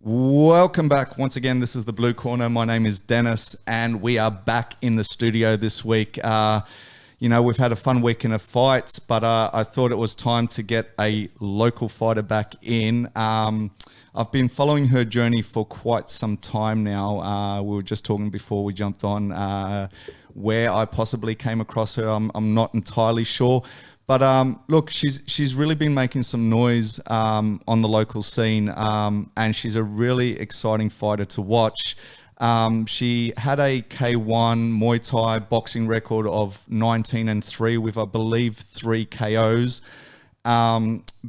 Welcome back. Once again, this is the Blue Corner. My name is Dennis, and we are back in the studio this week. We've had a fun weekend of fights, but I thought it was time to get a local fighter back in. I've been following her journey for quite some time now. We were just talking before we jumped on where I possibly came across her. I'm not entirely sure. But look, she's really been making some noise on the local scene, and she's a really exciting fighter to watch. She had a K1 Muay Thai boxing record of 19-3 with, I believe, 3 KOs.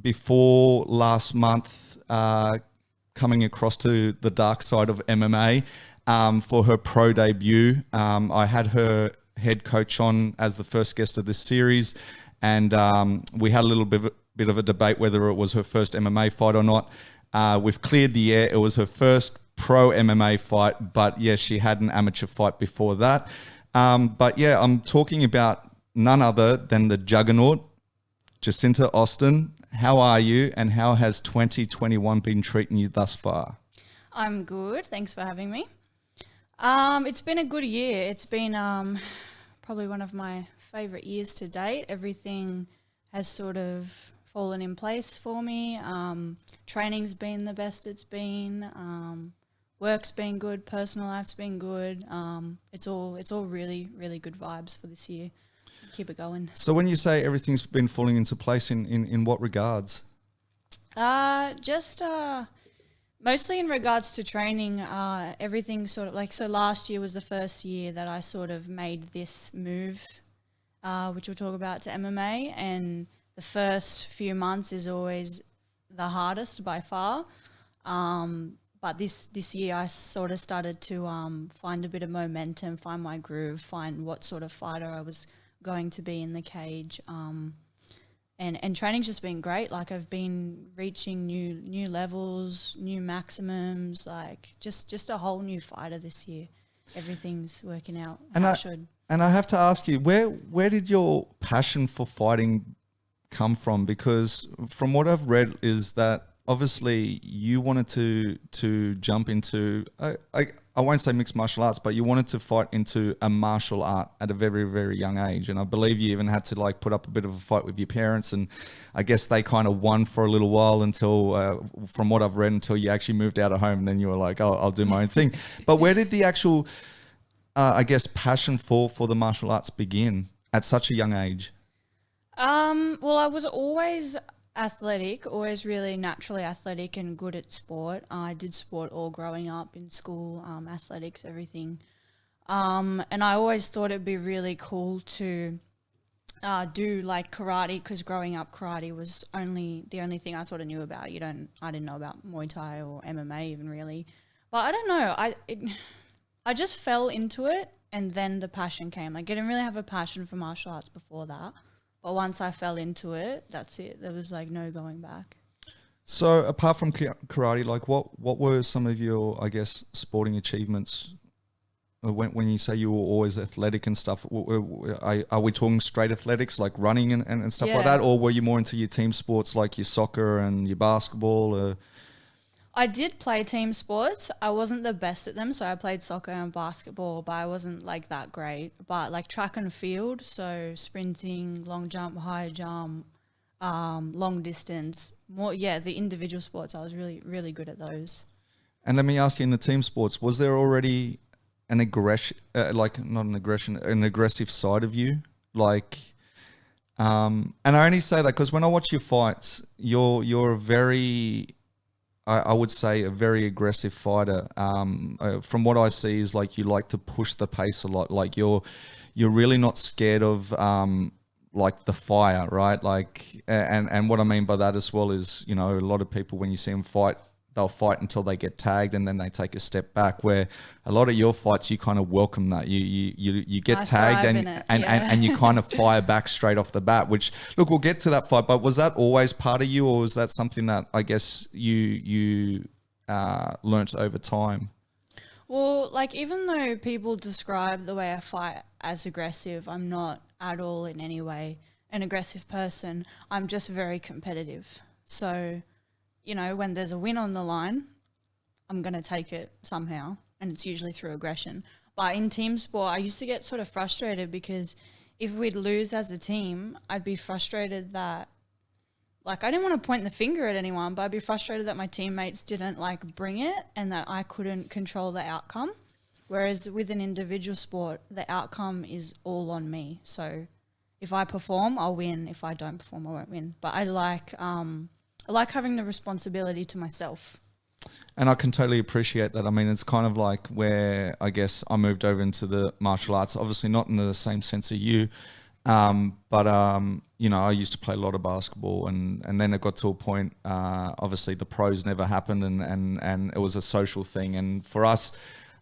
Before last month, coming across to the dark side of MMA for her pro debut. I had her head coach on as the first guest of this series. And we had a little bit of a debate whether it was her first MMA fight or not. We've cleared the air. It was her first pro MMA fight, but yes, she had an amateur fight before that. But yeah, I'm talking about none other than the Juggernaut, Jacinta Austin. How are you, and how has 2021 been treating you thus far? I'm good. Thanks for having me. It's been a good year. It's been probably one of my favorite years to date. Everything has sort of fallen in place for me. Training's been the best it's been. Work's been good. Personal life's been good. It's all really, really good vibes for this year. Keep it going. So when you say everything's been falling into place, in what regards? Mostly in regards to training, everything sort of like, so last year was the first year that I sort of made this move, which we'll talk about, to MMA, and the first few months is always the hardest by far. But this year I sort of started to find a bit of momentum, find my groove, find what sort of fighter I was going to be in the cage. And training's just been great. Like, I've been reaching new levels, new maximums, like just a whole new fighter this year. Everything's working out how it should. And I have to ask you, where did your passion for fighting come from? Because from what I've read is that obviously you wanted to jump into, I won't say mixed martial arts, but you wanted to fight into a martial art at a very, very young age. And I believe you even had to like put up a bit of a fight with your parents. And I guess they kind of won for a little while until, from what I've read, until you actually moved out of home. And then you were like, oh, I'll do my own thing. But where did the actual, passion for the martial arts begin at such a young age? Well, I was always athletic, always really naturally athletic and good at sport. I did sport all growing up in school, athletics, everything. And I always thought it'd be really cool to do like karate, because growing up karate was the only thing I sort of knew about. I didn't know about Muay Thai or MMA even really. But I don't know, I just fell into it, and then the passion came. Like, I didn't really have a passion for martial arts before that. But once I fell into it, that's it. There was like no going back. So apart from karate, like what were some of your, I guess, sporting achievements? When you say you were always athletic and stuff, are we talking straight athletics like running and stuff like that? Or were you more into your team sports like your soccer and your basketball? I did play team sports. I wasn't the best at them, so I played soccer and basketball, but I wasn't like that great. But like track and field, so sprinting, long jump, high jump, long distance, the individual sports, I was really, really good at those. And let me ask you, in the team sports, was there already an aggressive side of you? Like, and I only say that because when I watch your fights, you're a very, I would say, a very aggressive fighter. From what I see is like you like to push the pace a lot. Like you're really not scared of like the fire, right? Like, and what I mean by that as well is, a lot of people, when you see them fight, they'll fight until they get tagged and then they take a step back, where a lot of your fights, you kind of welcome that. You get tagged and you kind of fire back straight off the bat, which, look, we'll get to that fight, but was that always part of you, or was that something that I guess you learnt over time? Well, like, even though people describe the way I fight as aggressive, I'm not at all in any way. an aggressive person. I'm just very competitive. So, you know, when there's a win on the line, I'm going to take it somehow, and it's usually through aggression. But in team sport, I used to get sort of frustrated because if we'd lose as a team, I'd be frustrated that, like, I didn't want to point the finger at anyone, but I'd be frustrated that my teammates didn't, like, bring it and that I couldn't control the outcome. Whereas with an individual sport, the outcome is all on me. So if I perform, I'll win. If I don't perform, I won't win. But I like having the responsibility to myself. And I can totally appreciate that. I mean, it's kind of like where I guess I moved over into the martial arts, obviously not in the same sense as you, but you know, I used to play a lot of basketball, and then it got to a point, obviously the pros never happened, and it was a social thing. And for us,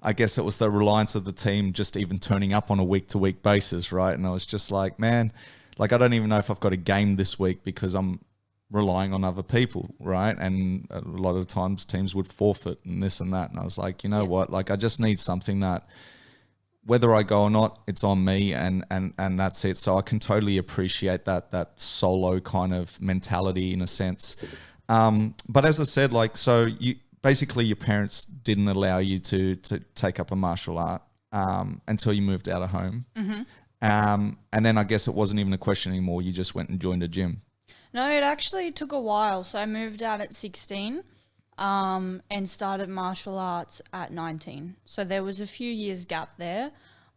I guess it was the reliance of the team just even turning up on a week-to-week basis, right? And I was just like, man, like I don't even know if I've got a game this week because I'm relying on other people, right? And a lot of the times teams would forfeit and this and that. And I was like, you know what? Like I just need something that whether I go or not, it's on me, and that's it. So I can totally appreciate that solo kind of mentality in a sense. But as I said, like, so you basically your parents didn't allow you to take up a martial art until you moved out of home. Mm-hmm. And then I guess it wasn't even a question anymore. You just went and joined a gym. No, it actually took a while. So I moved out at 16 and started martial arts at 19. So there was a few years gap there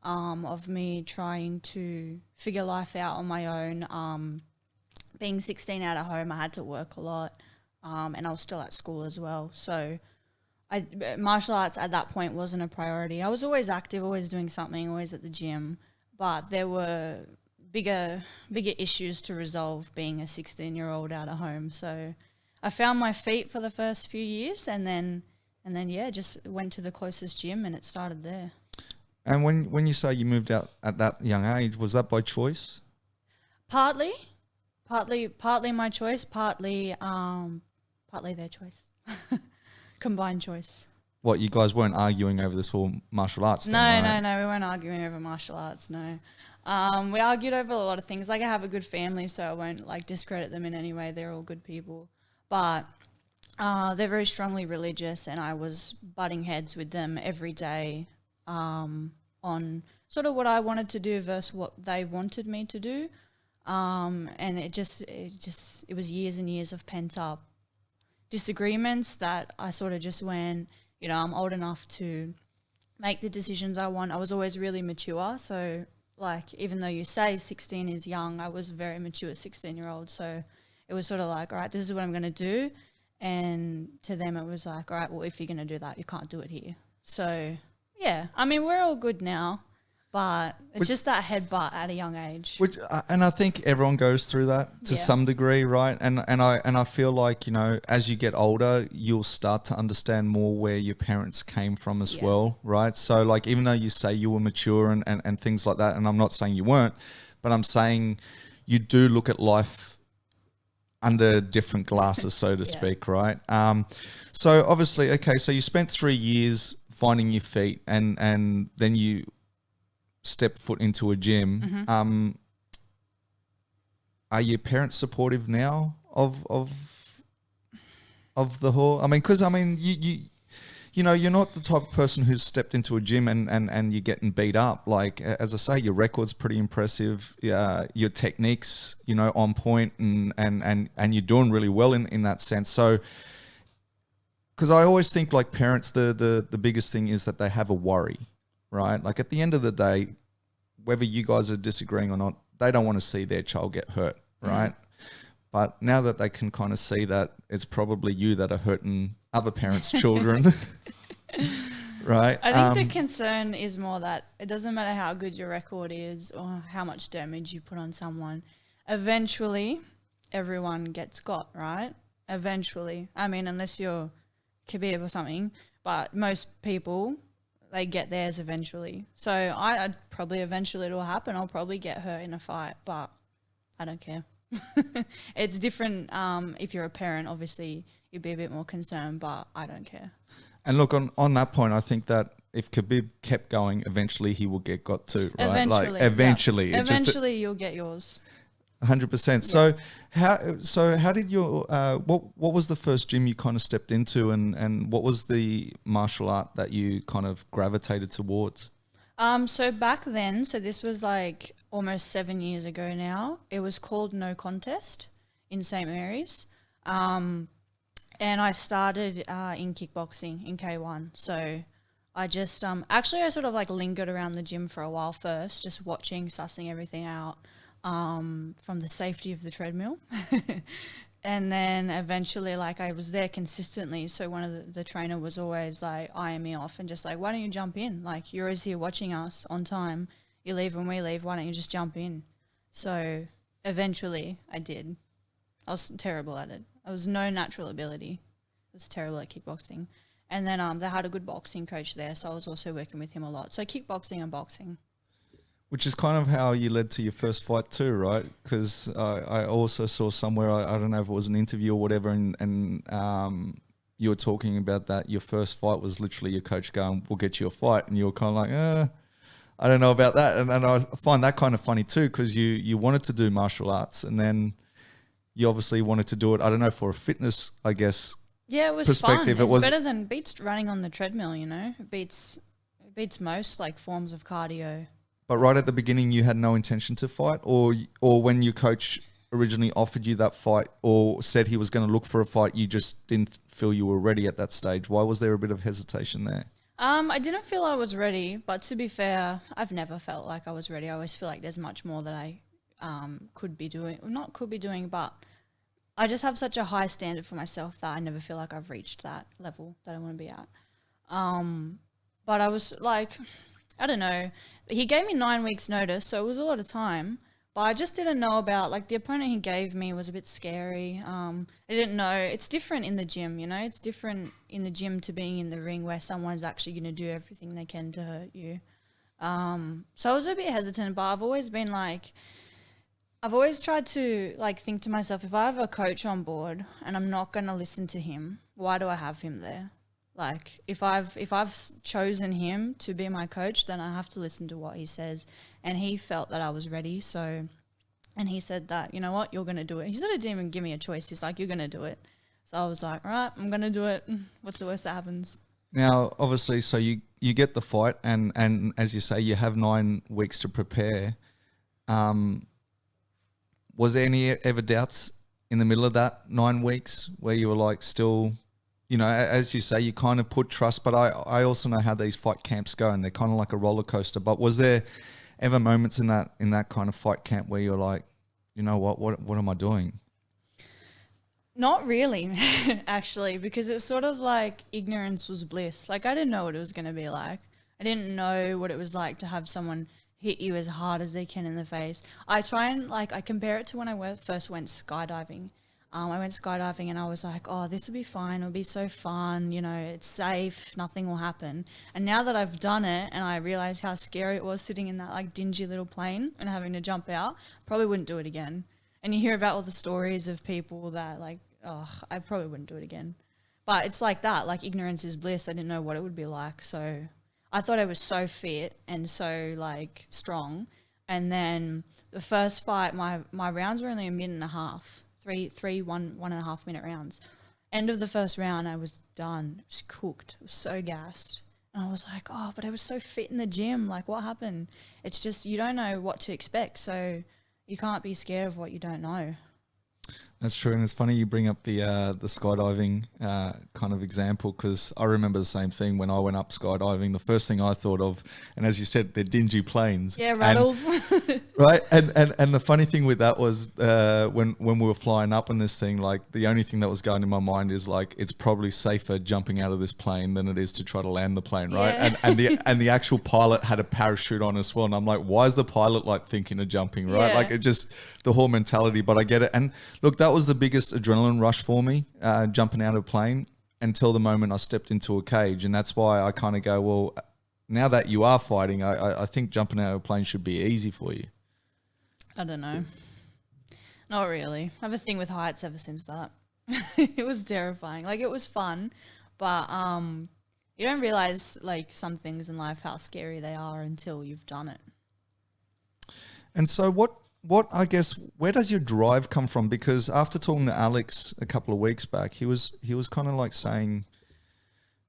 of me trying to figure life out on my own. Being 16 out of home, I had to work a lot. And I was still at school as well. So martial arts at that point wasn't a priority. I was always active, always doing something, always at the gym. But there were bigger issues to resolve being a 16-year-old out of home. So I found my feet for the first few years and then yeah, just went to the closest gym and it started there. And when you say you moved out at that young age, was that by choice? Partly my choice, partly their choice. Combined choice. What, you guys weren't arguing over this whole martial arts thing, No, right? no, we weren't arguing over martial arts, no. We argued over a lot of things. Like, I have a good family, so I won't, like, discredit them in any way. They're all good people. But they're very strongly religious, and I was butting heads with them every day on sort of what I wanted to do versus what they wanted me to do. And it was years and years of pent up disagreements that I sort of just went, you know, I'm old enough to make the decisions I want. I was always really mature. So, like, even though you say 16 is young, I was a very mature 16-year-old. So it was sort of like, all right, this is what I'm going to do. And to them, it was like, all right, well, if you're going to do that, you can't do it here. So, yeah, I mean, we're all good now. But it's just that headbutt at a young age. And I think everyone goes through that to some degree, right? And I feel like, you know, as you get older, you'll start to understand more where your parents came from as well, right? So, like, even though you say you were mature and things like that, and I'm not saying you weren't, but I'm saying you do look at life under different glasses, so to speak, right? So obviously, okay, so you spent 3 years finding your feet and then you step foot into a gym. Mm-hmm. Are your parents supportive now of the whole? I mean, because I mean, you know, you're not the type of person who's stepped into a gym and you're getting beat up. Like, as I say, your record's pretty impressive. Your techniques, you know, on point, and you're doing really well in that sense. So, because I always think, like, parents, the biggest thing is that they have a worry. Right? Like, at the end of the day, whether you guys are disagreeing or not, they don't want to see their child get hurt, right? But now that they can kind of see that it's probably you that are hurting other parents' children, right? I think the concern is more that it doesn't matter how good your record is or how much damage you put on someone. Eventually, everyone gets got, right? Eventually. I mean, unless you're Khabib or something, but most people, they get theirs eventually. So I'd probably eventually it'll happen. I'll probably get hurt in a fight, but I don't care. It's different if you're a parent. Obviously, you'd be a bit more concerned, but I don't care. And look, on that point, I think that if Khabib kept going, eventually he will get got too, right? Eventually. Like, eventually. Yeah. Eventually you'll get yours. 100%. So how did your what was the first gym you kind of stepped into, and what was the martial art that you kind of gravitated towards? So back then, so this was like almost 7 years ago now, it was called No Contest in St. Mary's. And I started in kickboxing in K1. So I just, actually I sort of like lingered around the gym for a while first, just watching, sussing everything out from the safety of the treadmill. And then eventually, like, I was there consistently. So one of the trainer was always like eyeing me off and just like, why don't you jump in? Like, you're always here watching us on time. You leave when we leave. Why don't you just jump in? So eventually I did. I was terrible at it. I was no natural ability. I was terrible at kickboxing. And then they had a good boxing coach there. So I was also working with him a lot. So kickboxing and boxing. Which is kind of how you led to your first fight too, right? Because I also saw somewhere, I don't know if it was an interview or whatever, and you were talking about that your first fight was literally your coach going, we'll get you a fight. And you were kind of like, I don't know about that. And I find that kind of funny too, because you wanted to do martial arts and then you obviously wanted to do it, I don't know, for a fitness, I guess, yeah, it was perspective. Fun. It's better than beats running on the treadmill, you know? It beats most like forms of cardio. But right at the beginning, you had no intention to fight, or when your coach originally offered you that fight or said he was going to look for a fight, you just didn't feel you were ready at that stage. Why was there a bit of hesitation there? I didn't feel I was ready, but to be fair, I've never felt like I was ready. I always feel like there's much more that I could be doing, but I just have such a high standard for myself that I never feel like I've reached that level that I want to be at. But I was like, I don't know. He gave me 9 weeks notice, so it was a lot of time. But I just didn't know about, like, the opponent he gave me was a bit scary. I didn't know. It's different in the gym, you know? It's different in the gym to being in the ring where someone's actually going to do everything they can to hurt you. So I was a bit hesitant, but I've always tried to, like, think to myself, if I have a coach on board and I'm not going to listen to him, why do I have him there? Like, if I've chosen him to be my coach, then I have to listen to what he says. And he felt that I was ready. So, and he said that, you know what, you're going to do it. He sort of didn't even give me a choice. He's like, you're going to do it. So I was like, all right, I'm going to do it. What's the worst that happens? Now, obviously, so you get the fight and as you say, you have 9 weeks to prepare. Was there any ever doubts in the middle of that 9 weeks where you were like still... You know, as you say, you kind of put trust, but I also know how these fight camps go and they're kind of like a roller coaster. But was there ever moments in that kind of fight camp where you're like, you know what am I doing? Not really, actually, because it's sort of like ignorance was bliss. Like, I didn't know what it was going to be like. I didn't know what it was like to have someone hit you as hard as they can in the face. I try and, like, I compare it to when I first went skydiving. I went skydiving and I was like, oh, this will be fine. It'll be so fun. You know, it's safe. Nothing will happen. And now that I've done it and I realize how scary it was sitting in that like dingy little plane and having to jump out, probably wouldn't do it again. And you hear about all the stories of people that like, oh, I probably wouldn't do it again. But it's like that, like ignorance is bliss. I didn't know what it would be like. So I thought I was so fit and so like strong. And then the first fight, my rounds were only a minute and a half. Three 1.5 minute rounds. End of the first round, I was done. It was cooked. I was so gassed. And I was like, oh, but I was so fit in the gym. Like, what happened? It's just, you don't know what to expect. So you can't be scared of what you don't know. That's true, and it's funny you bring up the skydiving kind of example, because I remember the same thing when I went up skydiving. The first thing I thought of, and as you said, they're dingy planes. Yeah, rattles. Right, and the funny thing with that was when we were flying up in this thing, like the only thing that was going in my mind is like it's probably safer jumping out of this plane than it is to try to land the plane, right? Yeah. And the actual pilot had a parachute on as well, and I'm like, why is the pilot like thinking of jumping, right? Yeah. Like it just the whole mentality. But I get it, and look, that was the biggest adrenaline rush for me, jumping out of a plane until the moment I stepped into a cage. And that's why I kind of go, well, now that you are fighting, I think jumping out of a plane should be easy for you. I don't know. Not really. I have a thing with heights ever since that. It was terrifying. Like, it was fun, but you don't realize, like, some things in life, how scary they are until you've done it. And so what where does your drive come from? Because after talking to Alex a couple of weeks back, he was kind of like saying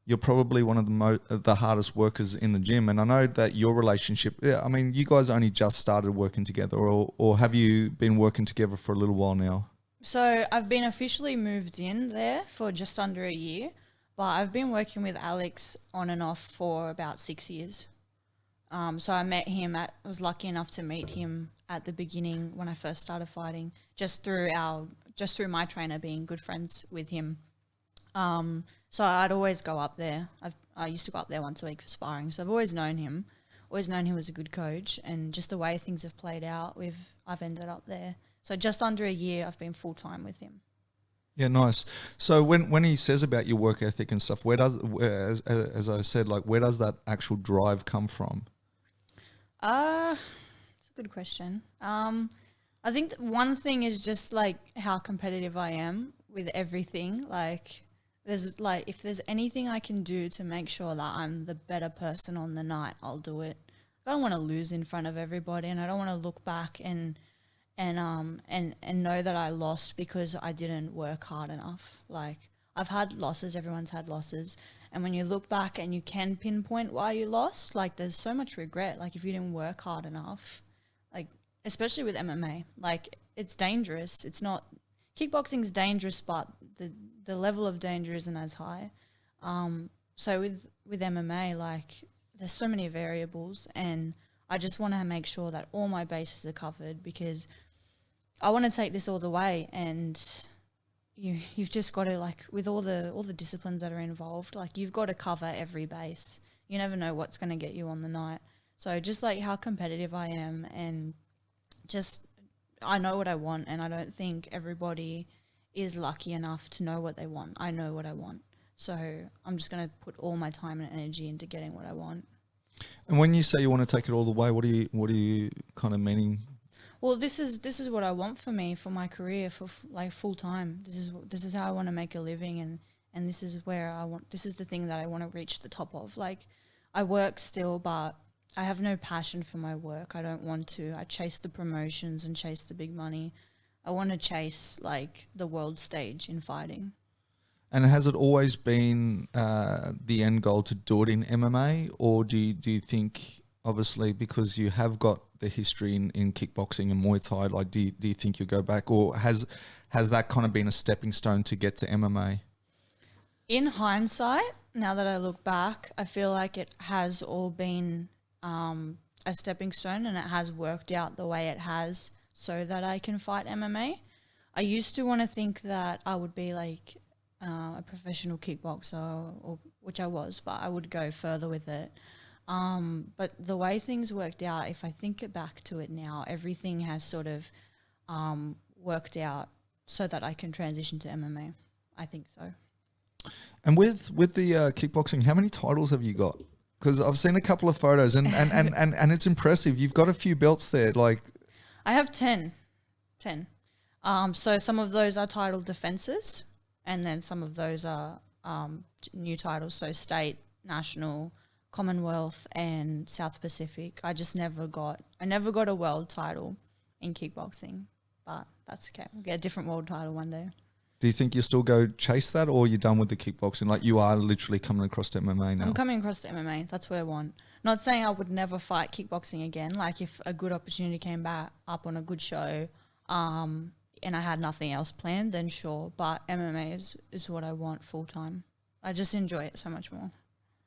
you're probably one of the hardest workers in the gym. And I know that your relationship, I mean, you guys only just started working together, or have you been working together for a little while now? So I've been officially moved in there for just under a year, but I've been working with Alex on and off for about 6 years. So I met him I was lucky enough to meet him at the beginning when I first started fighting, just through my trainer being good friends with him. So I'd always go up there. I used to go up there once a week for sparring. So I've always known him, always known he was a good coach, and just the way things have played out, I've ended up there. So just under a year, I've been full time with him. Yeah, nice. So when he says about your work ethic and stuff, as I said, like where does that actual drive come from? It's a good question. I think one thing is just like how competitive I am with everything. Like if there's anything I can do to make sure that I'm the better person on the night, I'll do it. I don't want to lose in front of everybody, and I don't want to look back and know that I lost because I didn't work hard enough. Like I've had losses, everyone's had losses. And when you look back and you can pinpoint why you lost, like there's so much regret. Like if you didn't work hard enough, like especially with MMA, like it's dangerous. It's not, kickboxing's dangerous, but the level of danger isn't as high. So with MMA, like there's so many variables, and I just want to make sure that all my bases are covered because I want to take this all the way. And you've just got to, like, with all the disciplines that are involved, like you've got to cover every base. You never know what's going to get you on the night. So just like how competitive I am, and just I know what I want, and I don't think everybody is lucky enough to know what they want. I know what I want. So I'm just going to put all my time and energy into getting what I want. And when you say you want to take it all the way, what are you kind of meaning? Well, this is what I want for me, for my career, for like full time. This is how I want to make a living, and this is where this is the thing that I want to reach the top of. Like I work still, but I have no passion for my work. I don't want to. I chase the promotions and chase the big money. I want to chase like the world stage in fighting. And has it always been the end goal to do it in MMA, or do you think, obviously, because you have got the history in kickboxing and Muay Thai, like do you think you'll go back, or has that kind of been a stepping stone to get to MMA? In hindsight, now that I look back, I feel like it has all been a stepping stone, and it has worked out the way it has so that I can fight MMA. I used to want to think that I would be like a professional kickboxer, or which I was, but I would go further with it. But the way things worked out, if I think back to it now, everything has sort of worked out so that I can transition to MMA. I think so. And with the kickboxing, how many titles have you got? Because I've seen a couple of photos, and it's impressive. You've got a few belts there. Like I have 10. So some of those are title defenses, and then some of those are new titles, so state, national, Commonwealth, and South Pacific. I never got a world title in kickboxing, but that's okay. We'll get a different world title one day. Do you think you still go chase that, or you're done with the kickboxing? Like you are literally coming across to MMA now? I'm coming across to MMA. That's what I want. Not saying I would never fight kickboxing again. Like if a good opportunity came back up on a good show, and I had nothing else planned, then sure. But MMA is what I want full time. I just enjoy it so much more.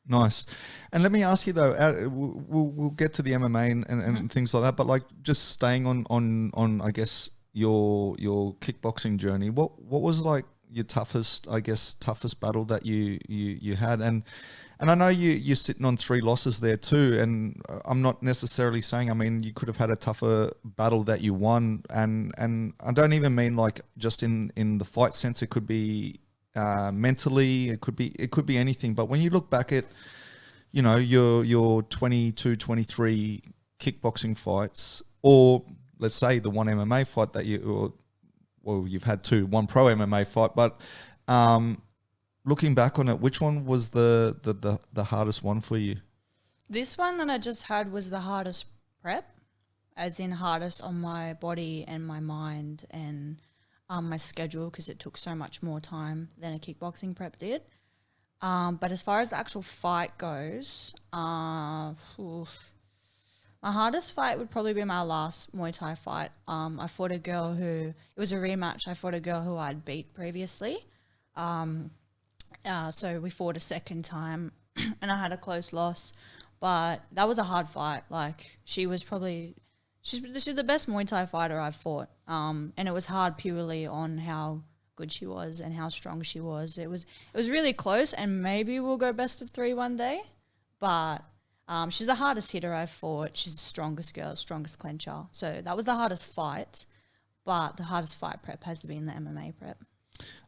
Nice. And let me ask you though, we'll get to the MMA and things like that, but like just staying on I guess your kickboxing journey, what was like your toughest battle that you had? And I know you're sitting on 3 losses there too, and I'm not necessarily saying, I mean, you could have had a tougher battle that you won, and I don't even mean like just in the fight sense. It could be mentally, it could be anything. But when you look back at, you know, your 22, 23 kickboxing fights, or let's say the one MMA fight that you've had 2, one pro MMA fight, but looking back on it, which one was the hardest one for you? This one that I just had was the hardest prep as in hardest on my body and my mind and my schedule, because it took so much more time than a kickboxing prep did. But as far as the actual fight goes, my hardest fight would probably be my last Muay Thai fight. I fought a girl it was a rematch. I fought a girl who I'd beat previously. So we fought a second time and I had a close loss. But that was a hard fight. Like, she's the best Muay Thai fighter I've fought. And it was hard purely on how good she was and how strong she was. It was really close, and maybe we'll go best of 3 one day. But she's the hardest hitter I've fought. She's the strongest girl, strongest clincher. So that was the hardest fight. But the hardest fight prep has to be in the MMA prep.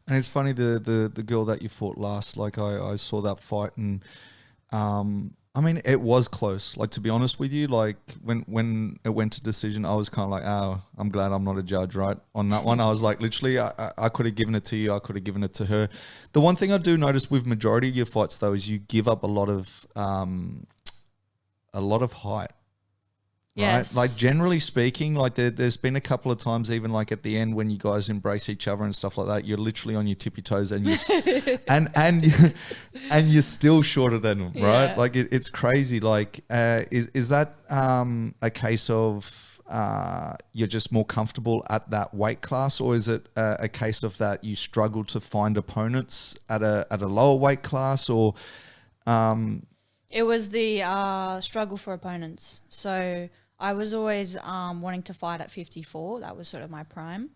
And it's funny, the girl that you fought last, like I saw that fight, and I mean, it was close. Like, to be honest with you, like when it went to decision, I was kind of like, oh, I'm glad I'm not a judge, right? On that one, I was like, literally, I could have given it to you. I could have given it to her. The one thing I do notice with majority of your fights, though, is you give up a lot of height. Yes. Right? Like, generally speaking, like there's been a couple of times, even like at the end when you guys embrace each other and stuff like that, you're literally on your tippy toes and you're and you're still shorter than them, right? Yeah. Like it's crazy. Like, is that a case of you're just more comfortable at that weight class, or is it a case of that you struggle to find opponents at a lower weight class, or It was the struggle for opponents. So I was always wanting to fight at 54. That was sort of my prime.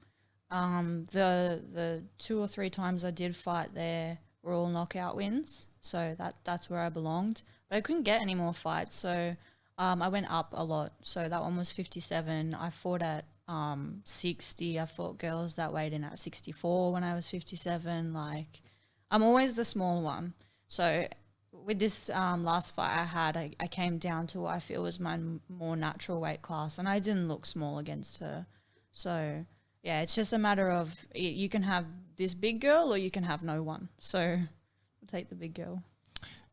The 2 or 3 times I did fight there were all knockout wins. So that's where I belonged. But I couldn't get any more fights. So I went up a lot. So that one was 57. I fought at 60. I fought girls that weighed in at 64 when I was 57. Like, I'm always the small one. So with this last fight I had, I came down to what I feel was my more natural weight class, and I didn't look small against her. So, yeah, it's just a matter of you can have this big girl or you can have no one. So, I'll take the big girl.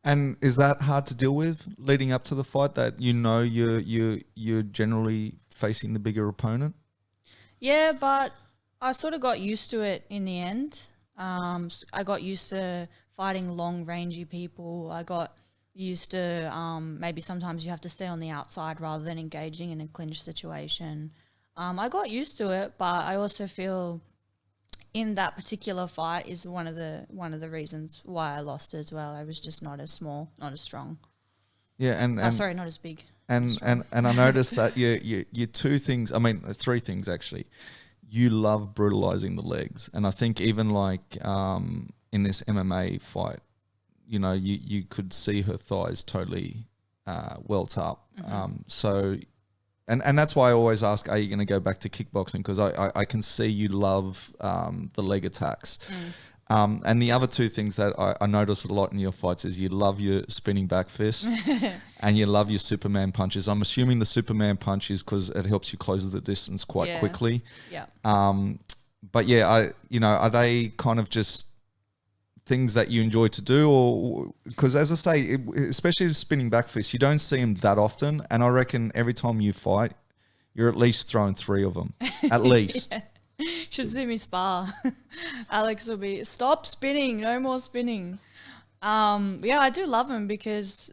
And is that hard to deal with leading up to the fight, that you're generally facing the bigger opponent? Yeah, but I sort of got used to it in the end. I got used to fighting long, rangy people. I got used to maybe sometimes you have to stay on the outside rather than engaging in a clinch situation. I got used to it, but I also feel in that particular fight is one of the reasons why I lost as well. I was just not as small, not as strong. Yeah, and sorry, not as big. And I noticed that you 2 things. I mean, 3 things actually. You love brutalizing the legs, and I think even like in this MMA fight, you know, you could see her thighs totally welt up. Mm-hmm. So, and that's why I always ask, are you going to go back to kickboxing? Because I can see you love the leg attacks. And the other 2 things that I notice a lot in your fights is you love your spinning back fist and you love your Superman punches. I'm assuming the Superman punch is because it helps you close the distance quite quickly. Yeah. But yeah, are they kind of just things that you enjoy to do, or because as I say, especially the spinning back fist, you don't see them that often, and I reckon every time you fight, you're at least throwing 3 of them, at least. Yeah. Should see me spar. Alex will be, stop spinning, no more spinning. Yeah, I do love them because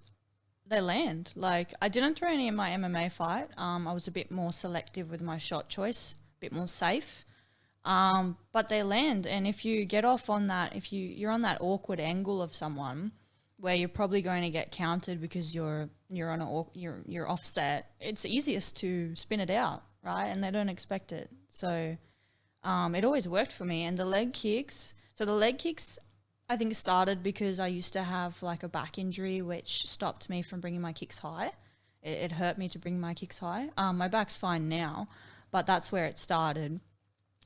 they land. Like, I didn't throw any in my MMA fight. I was a bit more selective with my shot choice, a bit more safe. But they land, and if you get off on that, if you're on that awkward angle of someone where you're probably going to get counted because you're offset, it's easiest to spin it out, right? And they don't expect it. So it always worked for me. And the leg kicks, I think started because I used to have like a back injury which stopped me from bringing my kicks high. It hurt me to bring my kicks high. My back's fine now, but that's where it started.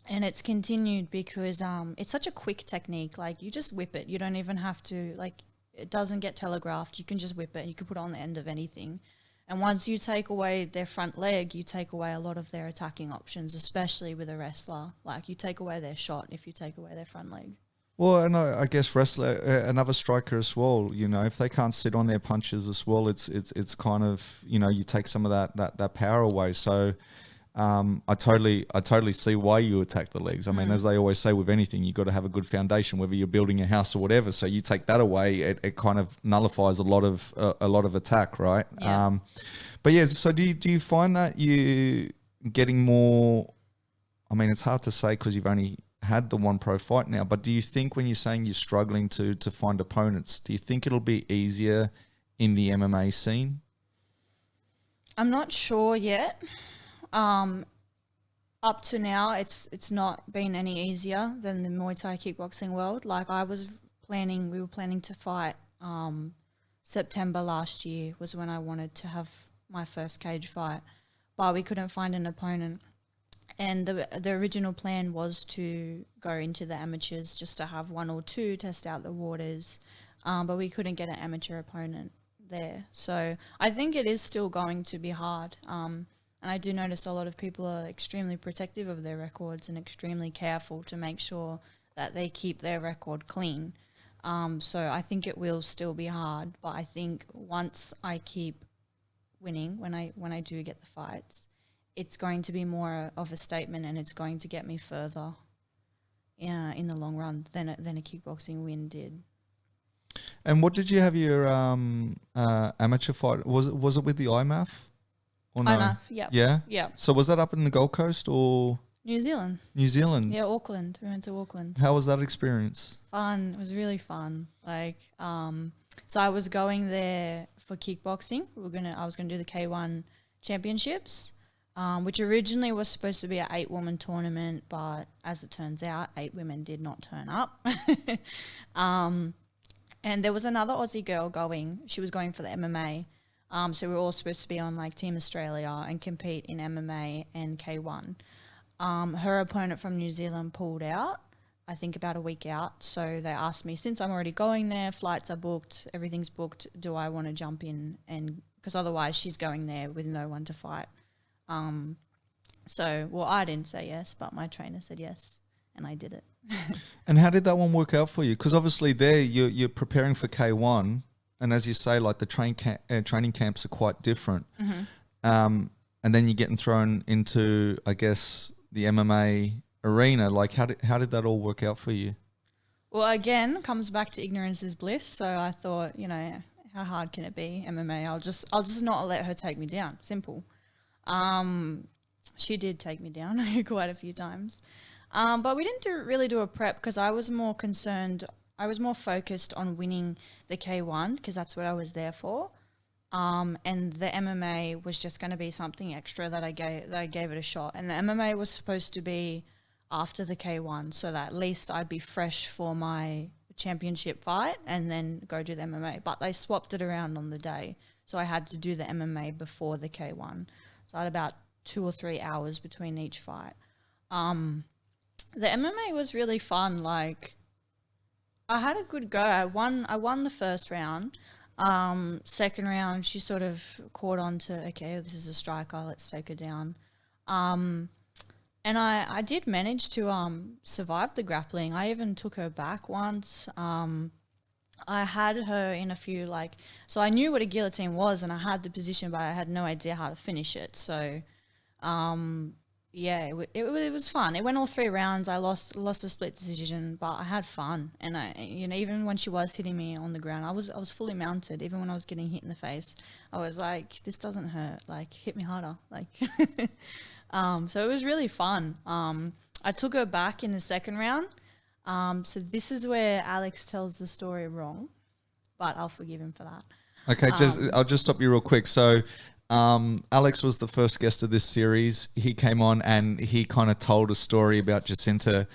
And it's continued because it's such a quick technique. Like, you just whip it. You don't even have to, like, it doesn't get telegraphed. You can just whip it and you can put it on the end of anything. And once you take away their front leg, you take away a lot of their attacking options, especially with a wrestler. Like, you take away their shot if you take away their front leg. Well, and I guess wrestler, another striker as well. You know, if they can't sit on their punches as well, it's kind of, you know, you take some of that power away. So I totally see why you attack the legs. I mean, as they always say with anything, you got to have a good foundation, whether you're building a house or whatever. So you take that away, it kind of nullifies a lot of attack, right? Yeah. But yeah, so do you find that you getting more? I mean, it's hard to say because you've only had the one pro fight now, but do you think when you're saying you're struggling to find opponents, do you think it'll be easier in the MMA scene? I'm not sure yet. Up to now, it's not been any easier than the Muay Thai kickboxing world. Like we were planning to fight. September last year was when I wanted to have my first cage fight, but we couldn't find an opponent. And the original plan was to go into the amateurs just to have one or two, test out the waters, but we couldn't get an amateur opponent there. So I think it is still going to be hard. And I do notice a lot of people are extremely protective of their records and extremely careful to make sure that they keep their record clean. So I think it will still be hard, but I think once I keep winning, when I do get the fights, it's going to be more of a statement, and it's going to get me further in the long run than a kickboxing win did. And what did you have your amateur fight? Was it with the IMAF? Or no? IMAF, yeah. Yeah? Yeah. So was that up in the Gold Coast or? New Zealand. New Zealand? Yeah, Auckland. We went to Auckland. How was that experience? Fun. It was really fun. Like, so I was going there for kickboxing. I was gonna do the K1 championships. Which originally was supposed to be an 8-woman tournament, but as it turns out, 8 women did not turn up. And there was another Aussie girl going. She was going for the MMA. So we were all supposed to be on like Team Australia and compete in MMA and K1. Her opponent from New Zealand pulled out, I think about a week out. So they asked me, since I'm already going there, flights are booked, everything's booked, do I want to jump in? And because otherwise she's going there with no one to fight. So I didn't say yes, but my trainer said yes, and I did it. And how did that one work out for you? Because obviously there you're preparing for K1, and as you say, like the training camps are quite different. And then you're getting thrown into, I guess, the MMA arena. Like how did that all work out for you? Well, again, comes back to ignorance is bliss. So I thought, how hard can it be? MMA. I'll just not let her take me down. Simple. She did take me down quite a few times. But we didn't really do a prep because I was more focused on winning the K1 because that's what I was there for. And the MMA was just going to be something extra that I gave it a shot. And the MMA was supposed to be after the K1 so that at least I'd be fresh for my championship fight and then go do the MMA. But they swapped it around on the day. So I had to do the MMA before the K1. So I had about 2 or 3 hours between each fight. The MMA was really fun. Like, I had a good go. I won the first round. Second round, she sort of caught on to, okay, this is a striker, let's take her down. And I did manage to survive the grappling. I even took her back once. I had her in a few, so I knew what a guillotine was and I had the position, but I had no idea how to finish it. So, it was fun. It went all 3 rounds. I lost a split decision, but I had fun. And even when she was hitting me on the ground, I was fully mounted. Even when I was getting hit in the face, I was like, this doesn't hurt. Like, hit me harder. Like, so it was really fun. I took her back in the second round. So this is where Alex tells the story wrong, but I'll forgive him for that. Okay, I'll just stop you real quick. So Alex was the first guest of this series. He came on and he kind of told a story about Jacinta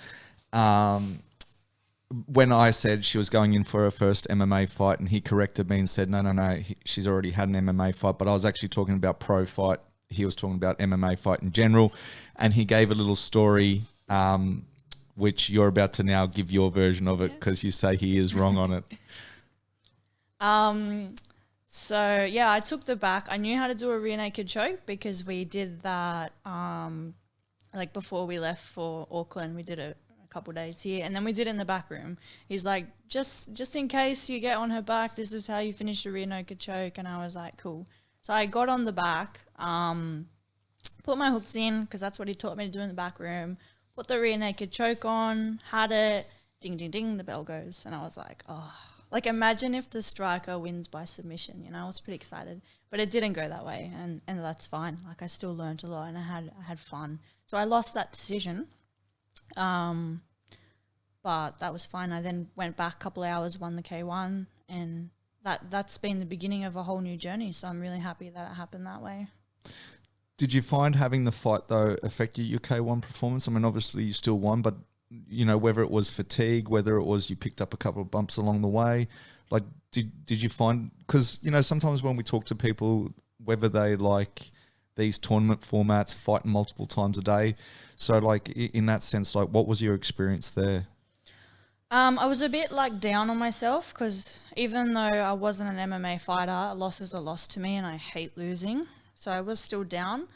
when I said she was going in for her first MMA fight, and he corrected me and said, no, she's already had an MMA fight, but I was actually talking about pro fight. He was talking about MMA fight in general, and he gave a little story which you're about to now give your version of it because you say he is wrong on it. So, yeah, I took the back. I knew how to do a rear naked choke because we did that, before we left for Auckland, we did a couple of days here. And then we did it in the back room. He's like, just in case you get on her back, this is how you finish a rear naked choke. And I was like, cool. So I got on the back, put my hooks in, because that's what he taught me to do in the back room, put the rear naked choke on, had it, ding, ding, ding, the bell goes. And I was like, oh, like imagine if the striker wins by submission, I was pretty excited. But it didn't go that way, and that's fine. Like I still learned a lot, and I had fun. So I lost that decision, but that was fine. I then went back a couple of hours, won the K1, and that's been the beginning of a whole new journey. So I'm really happy that it happened that way. Did you find having the fight though affected your K1 performance? I mean, obviously you still won, but whether it was fatigue, whether it was you picked up a couple of bumps along the way, like did you find, because sometimes when we talk to people, whether they like these tournament formats, fighting multiple times a day, so like in that sense, like what was your experience there? I was a bit like down on myself, because even though I wasn't an MMA fighter, a loss is a loss to me and I hate losing. So I was still down.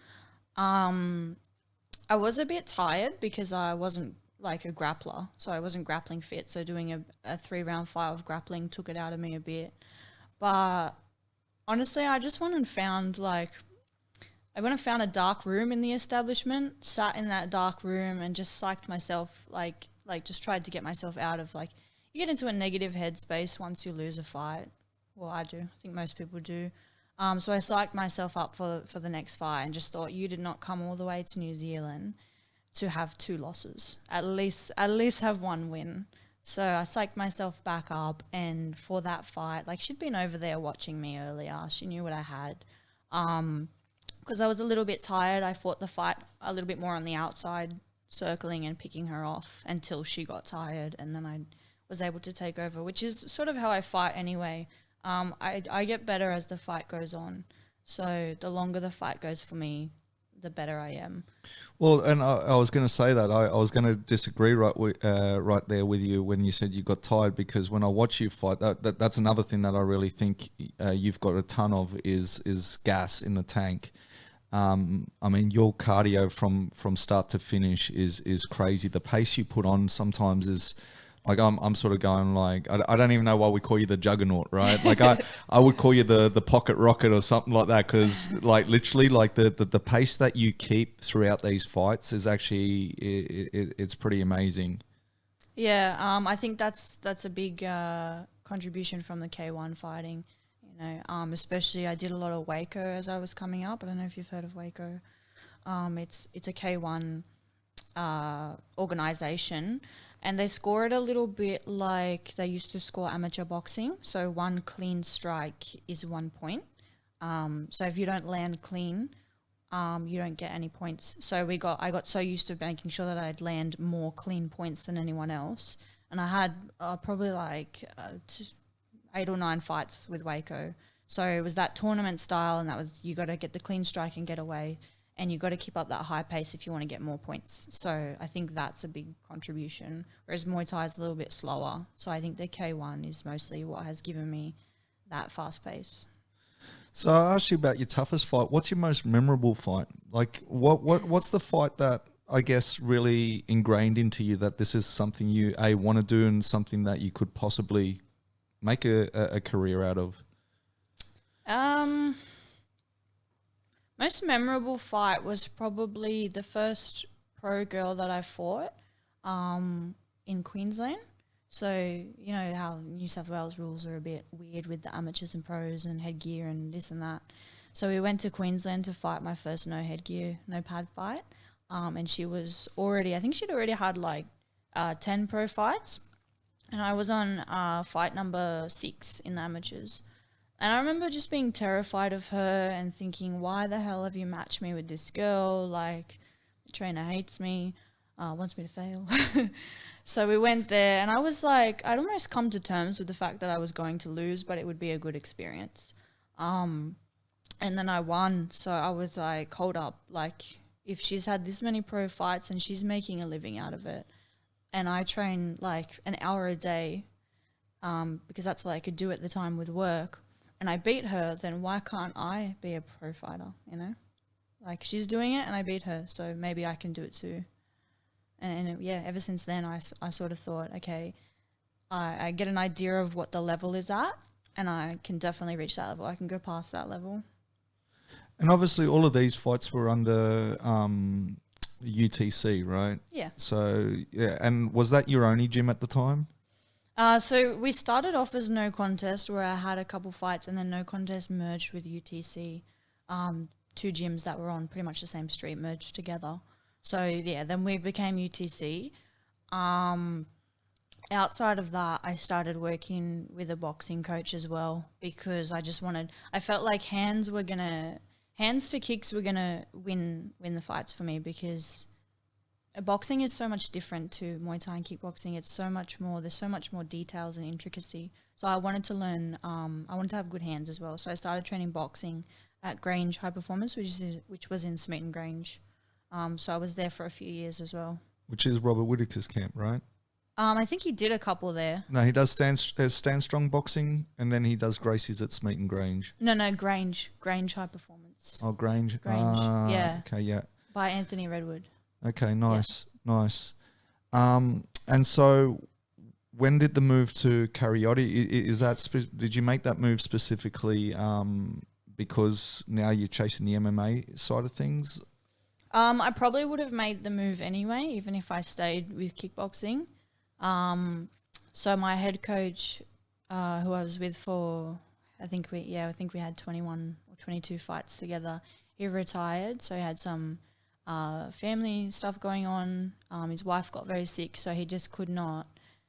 I was a bit tired because I wasn't like a grappler, so I wasn't grappling fit. So doing a 3-round fight of grappling took it out of me a bit. But honestly, I just went and found a dark room in the establishment, sat in that dark room and just psyched myself, like just tried to get myself out of, like, you get into a negative headspace once you lose a fight. Well, I do. I think most people do. So I psyched myself up for the next fight and just thought, you did not come all the way to New Zealand to have 2 losses. At least have 1 win. So I psyched myself back up, and for that fight, like, she'd been over there watching me earlier. She knew what I had. Because I was a little bit tired, I fought the fight a little bit more on the outside, circling and picking her off until she got tired, and then I was able to take over, which is sort of how I fight anyway. I get better as the fight goes on. So the longer the fight goes for me, the better I am. Well, and I was going to say that I was going to disagree right there with you when you said you got tired, because when I watch you fight, that's another thing that I really think you've got a ton of is gas in the tank. I mean, your cardio from start to finish is crazy. The pace you put on sometimes is like, I'm sort of going like, I don't even know why we call you the Juggernaut, right? Like I would call you the pocket rocket or something like that, because like literally like the pace that you keep throughout these fights is actually it's pretty amazing. Yeah, I think that's a big contribution from the K1 fighting. Especially I did a lot of Waco as I was coming up. I don't know if you've heard of Waco. It's a K1 organization, and they score it a little bit like they used to score amateur boxing. So 1 clean strike is 1 point. So if you don't land clean, you don't get any points. So I got so used to making sure that I'd land more clean points than anyone else, and I had probably like 8 or 9 fights with Waco. So it was that tournament style, and that was, you got to get the clean strike and get away, and you got to keep up that high pace if you want to get more points. So I think that's a big contribution, whereas Muay Thai is a little bit slower. So I think the K1 is mostly what has given me that fast pace. So I asked you about your toughest fight. What's your most memorable fight? Like what's the fight that I guess really ingrained into you that this is something you want to do and something that you could possibly make a career out of? Most memorable fight was probably the first pro girl that I fought in Queensland. So, you know how New South Wales rules are a bit weird with the amateurs and pros and headgear and this and that. So we went to Queensland to fight my first no headgear, no pad fight. And she was I think she'd already had like 10 pro fights. And I was on fight number 6 in the amateurs. And I remember just being terrified of her and thinking, why the hell have you matched me with this girl? Like, the trainer hates me, wants me to fail. So we went there, and I was like, I'd almost come to terms with the fact that I was going to lose, but it would be a good experience. And then I won, so I was like, hold up, like, if she's had this many pro fights and she's making a living out of it, and I train like an hour a day, because that's all I could do at the time with work, and I beat her, then why can't I be a pro fighter, you know? Like, she's doing it and I beat her, so maybe I can do it too. yeah, ever since then, I sort of thought, okay, I get an idea of what the level is at, and I can definitely reach that level. I can go past that level. And obviously, all of these fights were under UTC, right? Yeah. So, yeah. And was that your only gym at the time? So we started off as no contest, where I had a couple fights, and then no contest merged with UTC. Two gyms that were on pretty much the same street merged together. So yeah, then we became UTC. Outside of that, I started working with a boxing coach as well, because I felt like hands to kicks were gonna win the fights for me, because boxing is so much different to Muay Thai and kickboxing. It's so much more. There's so much more details and intricacy. So I wanted to learn. I wanted to have good hands as well. So I started training boxing at Grange High Performance, which was in Smeaton Grange. So I was there for a few years as well. Which is Robert Whittaker's camp, right? I think he did a couple there. No, he does stand strong boxing, and then he does Gracie's at Smeaton Grange. No, Grange High Performance. Oh, Grange. Yeah. Okay, yeah. By Anthony Redwood. Okay, nice. And so when did the move to Karaoke, is that, did you make that move specifically because now you're chasing the MMA side of things? I probably would have made the move anyway, even if I stayed with kickboxing. So my head coach, who I was with for, I think we had 21 or 22 fights together. He retired, so he had some family stuff going on. His wife got very sick, so he did not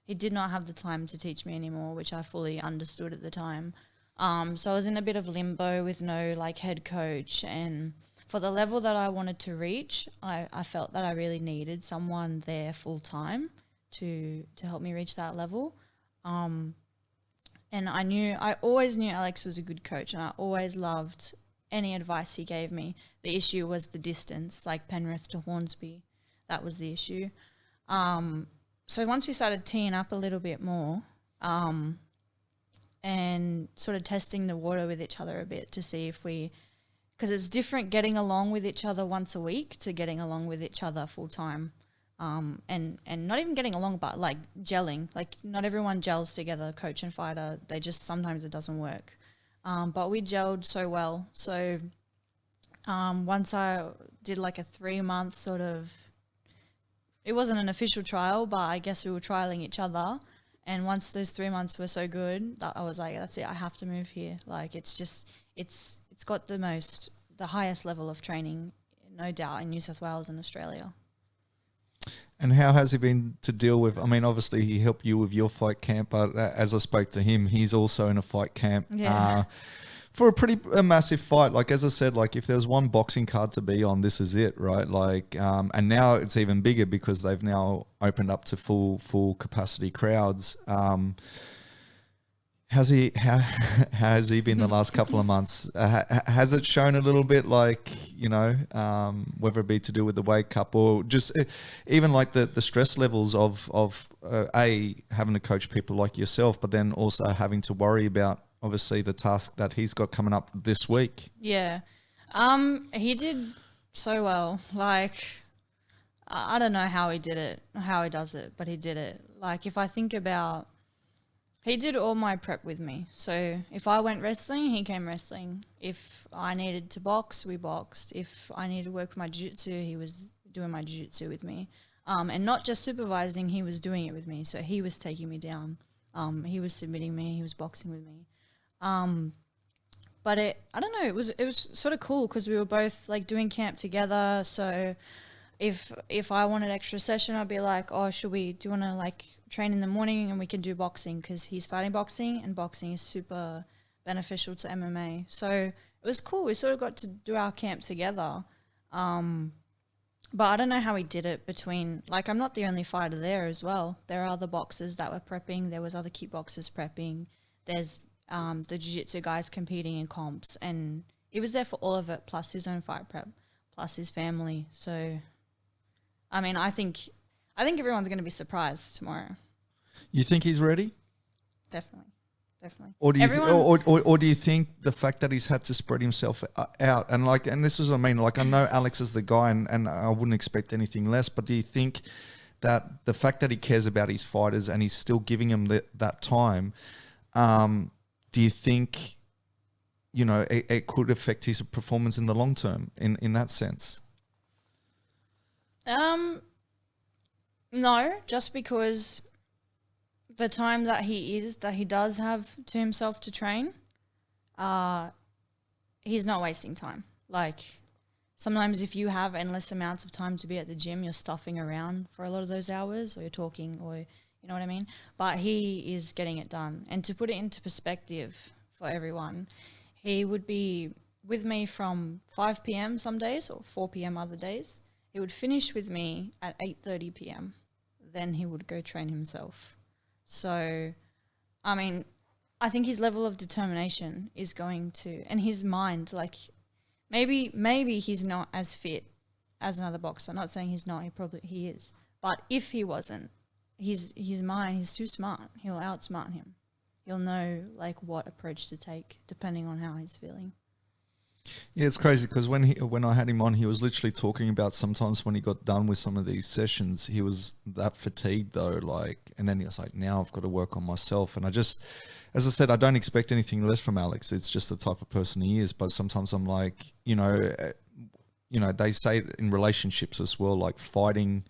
have the time to teach me anymore, which I fully understood at the time. So I was in a bit of limbo with no like head coach, and for the level that I wanted to reach, I felt that I really needed someone there full time to help me reach that level. And I always knew Alex was a good coach, and I always loved any advice he gave me. The issue was the distance, like Penrith to Hornsby. That was the issue. So once we started teeing up a little bit more, and sort of testing the water with each other a bit to see if because it's different getting along with each other once a week to getting along with each other full time. And not even getting along, but like gelling. Like not everyone gels together, coach and fighter. Sometimes it doesn't work. But we gelled so well. So once I did like a 3-month sort of, it wasn't an official trial, but I guess we were trialing each other. And once those 3 months were so good, that I was like, that's it, I have to move here. Like it's got the highest level of training, no doubt, in New South Wales and Australia. And how has he been to deal with? I mean, obviously he helped you with your fight camp, but as I spoke to him, he's also in a fight camp for a massive fight. Like, as I said, like if there was one boxing card to be on, this is it, right? Like, and now it's even bigger because they've now opened up to full capacity crowds. How has he been the last couple of months? Has it shown a little bit, like, whether it be to do with the weight cut or just even like the stress levels of having to coach people like yourself, but then also having to worry about obviously the task that he's got coming up this week? Yeah. He did so well. Like, I don't know how he did it, how he does it, but he did it. Like, if I think about, he did all my prep with me. So if I went wrestling, he came wrestling. If I needed to box, we boxed. If I needed to work with my jiu-jitsu, he was doing my jiu-jitsu with me. And not just supervising, he was doing it with me. So he was taking me down. He was submitting me. He was boxing with me. But I don't know, it was sort of cool because we were both like doing camp together. So if I wanted extra session, I'd be like, oh, do you want to like train in the morning and we can do boxing, because he's fighting boxing and boxing is super beneficial to MMA. So it was cool. We sort of got to do our camp together. But I don't know how he did it between, like, I'm not the only fighter there as well. There are other boxers that were prepping. There was other kickboxers prepping. There's the jiu-jitsu guys competing in comps, and he was there for all of it, plus his own fight prep, plus his family. So, I mean, I think everyone's going to be surprised tomorrow. You think he's ready? Definitely. definitely. Or do you or do you think the fact that he's had to spread himself out and this is what I mean, like I know Alex is the guy and I wouldn't expect anything less, but do you think that the fact that he cares about his fighters and he's still giving them that time, do you think, you know, it could affect his performance in the long term in that sense? No, just because the time that he does have to himself to train, he's not wasting time. Like sometimes if you have endless amounts of time to be at the gym, you're stuffing around for a lot of those hours, or you're talking, or you know what I mean? But he is getting it done. And to put it into perspective for everyone, he would be with me from 5 p.m. some days or 4 p.m. other days. He would finish with me at 8:30 p.m. Then he would go train himself. So, I mean, I think his level of determination is going to, and his mind, like maybe he's not as fit as another boxer. I'm not saying he's not. He is. But if he wasn't, his mind, he's too smart. He'll outsmart him. He'll know like what approach to take depending on how he's feeling. Yeah, it's crazy because when I had him on, he was literally talking about sometimes when he got done with some of these sessions, he was that fatigued though, like, and then he was like, now I've got to work on myself. And I just, as I said, I don't expect anything less from Alex. It's just the type of person he is. But sometimes I'm like, you know, they say in relationships as well, like fighting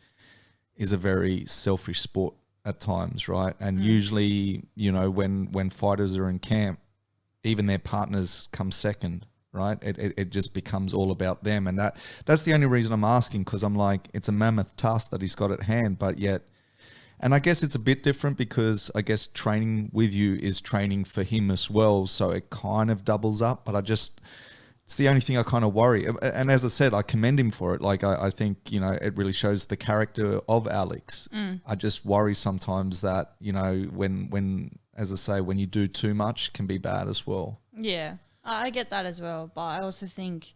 is a very selfish sport at times, right? And usually, you know, when fighters are in camp, even their partners come second. Right, it just becomes all about them, and that's the only reason I'm asking, because I'm like, it's a mammoth task that he's got at hand, but yet, and I guess it's a bit different because I guess training with you is training for him as well, so it kind of doubles up. But it's the only thing I kind of worry, and as I said, I commend him for it. Like I think, you know, it really shows the character of Alex. I just worry sometimes that, you know, when as I say, when you do too much, can be bad as well. Yeah. I get that as well, but I also think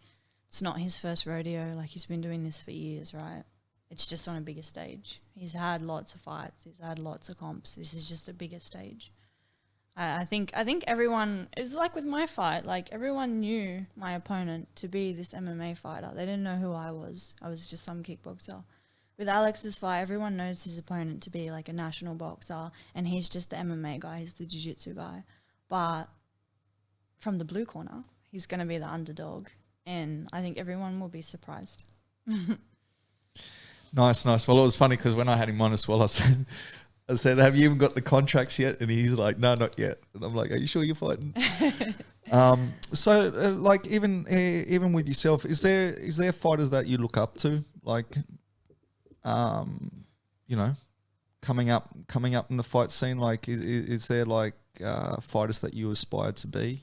it's not his first rodeo. Like, he's been doing this for years, right? It's just on a bigger stage. He's had lots of fights. He's had lots of comps. This is just a bigger stage. I think everyone is like with my fight. Like, everyone knew my opponent to be this MMA fighter. They didn't know who I was. I was just some kickboxer. With Alex's fight, everyone knows his opponent to be like a national boxer, and he's just the MMA guy. He's the jiu-jitsu guy. But from the blue corner, he's going to be the underdog, and I think everyone will be surprised. Nice. Well, it was funny because when I had him on as well, I said, have you even got the contracts yet? And he's like, no, not yet. And I'm like, are you sure you're fighting? Like even with yourself, is there fighters that you look up to, like, you know, coming up in the fight scene? Like, is there like fighters that you aspire to be?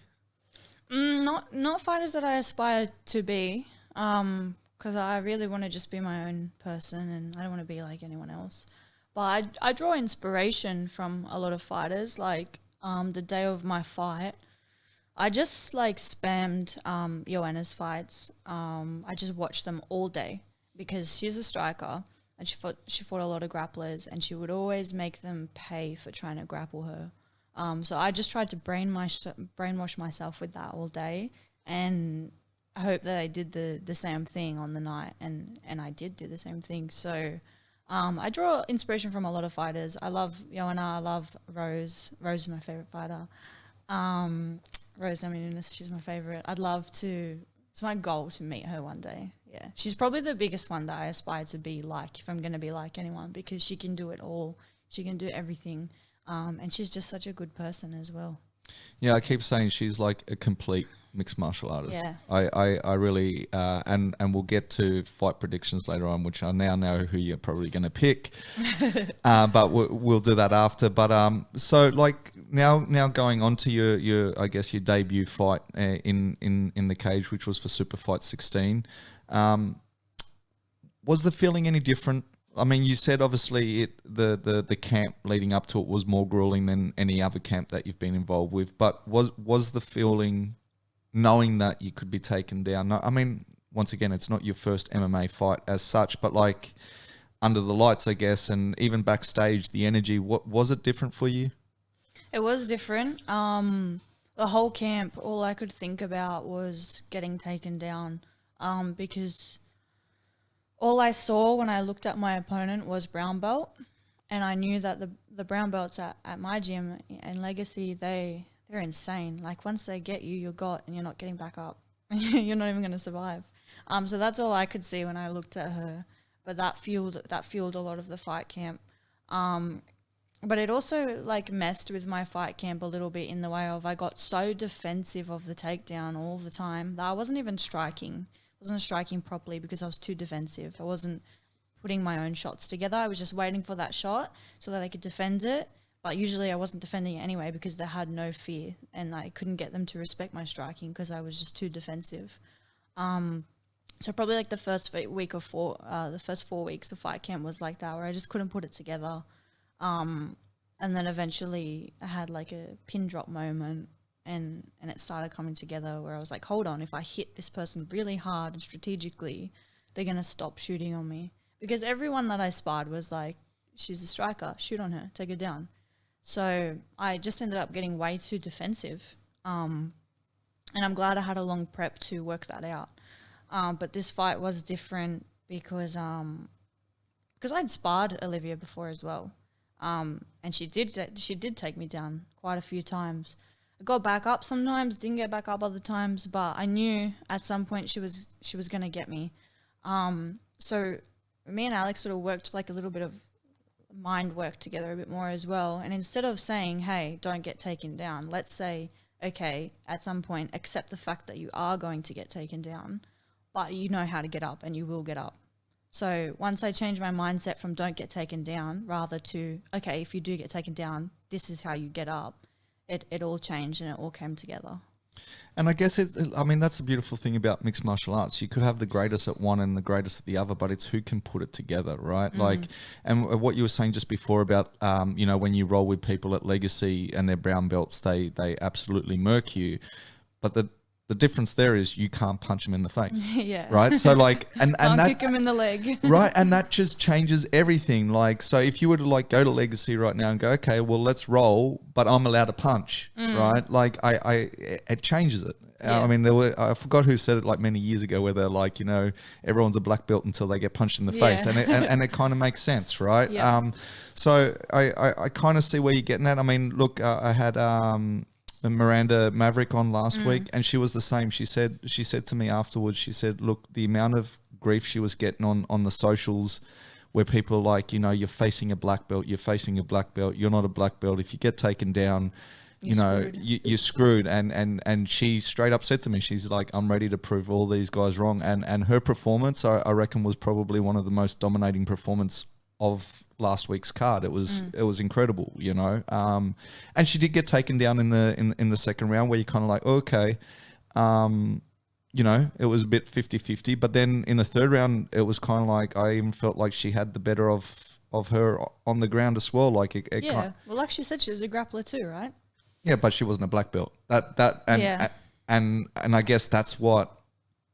Not fighters that I aspire to be, because I really want to just be my own person, and I don't want to be like anyone else. But I draw inspiration from a lot of fighters. Like the day of my fight, I just like spammed Joanna's fights. I just watched them all day because she's a striker, and she fought a lot of grapplers, and she would always make them pay for trying to grapple her. So I just tried to brainwash myself with that all day, and I hope that I did the same thing on the night, and I did do the same thing. So I draw inspiration from a lot of fighters. I love Joanna. I love Rose. Rose is my favorite fighter. Rose Namajunas, she's my favorite. It's my goal to meet her one day. Yeah, she's probably the biggest one that I aspire to be like, if I'm going to be like anyone, because she can do it all. She can do everything. And she's just such a good person as well. Yeah, I keep saying she's like a complete mixed martial artist. Yeah. I really, and we'll get to fight predictions later on, which I now know who you're probably going to pick. But we'll do that after. But so like now going on to your I guess your debut fight in the cage, which was for Super Fight 16. Was the feeling any different? I mean, you said obviously the camp leading up to it was more grueling than any other camp that you've been involved with. But was the feeling, knowing that you could be taken down? I mean, once again, it's not your first MMA fight as such, but like under the lights, I guess, and even backstage, the energy. What was it different for you? It was different. The whole camp, all I could think about was getting taken down, because all I saw when I looked at my opponent was brown belt, and I knew that the brown belts at my gym and Legacy, they're insane. Like once they get you, you're got, and you're not getting back up. You're not even going to survive. So that's all I could see when I looked at her. But that fueled a lot of the fight camp. But it also like messed with my fight camp a little bit in the way of I got so defensive of the takedown all the time that I wasn't even striking. I wasn't striking properly because I was too defensive. I wasn't putting my own shots together. I was just waiting for that shot so that I could defend it. But usually I wasn't defending it anyway because they had no fear and I couldn't get them to respect my striking because I was just too defensive. So probably like the first week or the first 4 weeks of fight camp was like that, where I just couldn't put it together. And then eventually I had like a pin drop moment and it started coming together where I was like, hold on, if I hit this person really hard and strategically, they're going to stop shooting on me. Because everyone that I sparred was like, she's a striker, shoot on her, take her down. So I just ended up getting way too defensive. And I'm glad I had a long prep to work that out. But this fight was different because I'd sparred Olivia before as well. And she did take me down quite a few times. I got back up sometimes, didn't get back up other times, but I knew at some point she was going to get me. So me and Alex sort of worked like a little bit of mind work together a bit more as well. And instead of saying, hey, don't get taken down, let's say, okay, at some point, accept the fact that you are going to get taken down, but you know how to get up and you will get up. So once I changed my mindset from don't get taken down rather to, okay, if you do get taken down, this is how you get up, it all changed and it all came together. And I guess that's the beautiful thing about mixed martial arts. You could have the greatest at one and the greatest at the other, but it's who can put it together, right? Like, and what you were saying just before about, when you roll with people at Legacy and they're brown belts, they absolutely murk you. But the difference there is you can't punch them in the face. Yeah. Right. So like, and can't that, kick them in the leg. Right. And that just changes everything. Like, so if you were to like go to Legacy right now and go, okay, well, let's roll, but I'm allowed to punch. Right. Like it changes it. Yeah. I forgot who said it like many years ago where they're like, everyone's a black belt until they get punched in the face. And it kind of makes sense. Right. Yeah. So I kind of see where you're getting at. I mean, look, I had, Miranda Maverick on last week, and she was the same. She said to me afterwards, she said, look, the amount of grief she was getting on the socials where people are like, you're facing a black belt, you're not a black belt. If you get taken down, you're screwed. And she straight up said to me, she's like, I'm ready to prove all these guys wrong. And her performance, I reckon, was probably one of the most dominating performance of last week's card. It was incredible, and she did get taken down in the second round where you're kind of like, okay, it was a bit 50-50, but then in the third round it was kind of like I even felt like she had the better of her on the ground as well. Like well, like she said, she's a grappler too, right? Yeah, but she wasn't a black belt. And I guess that's what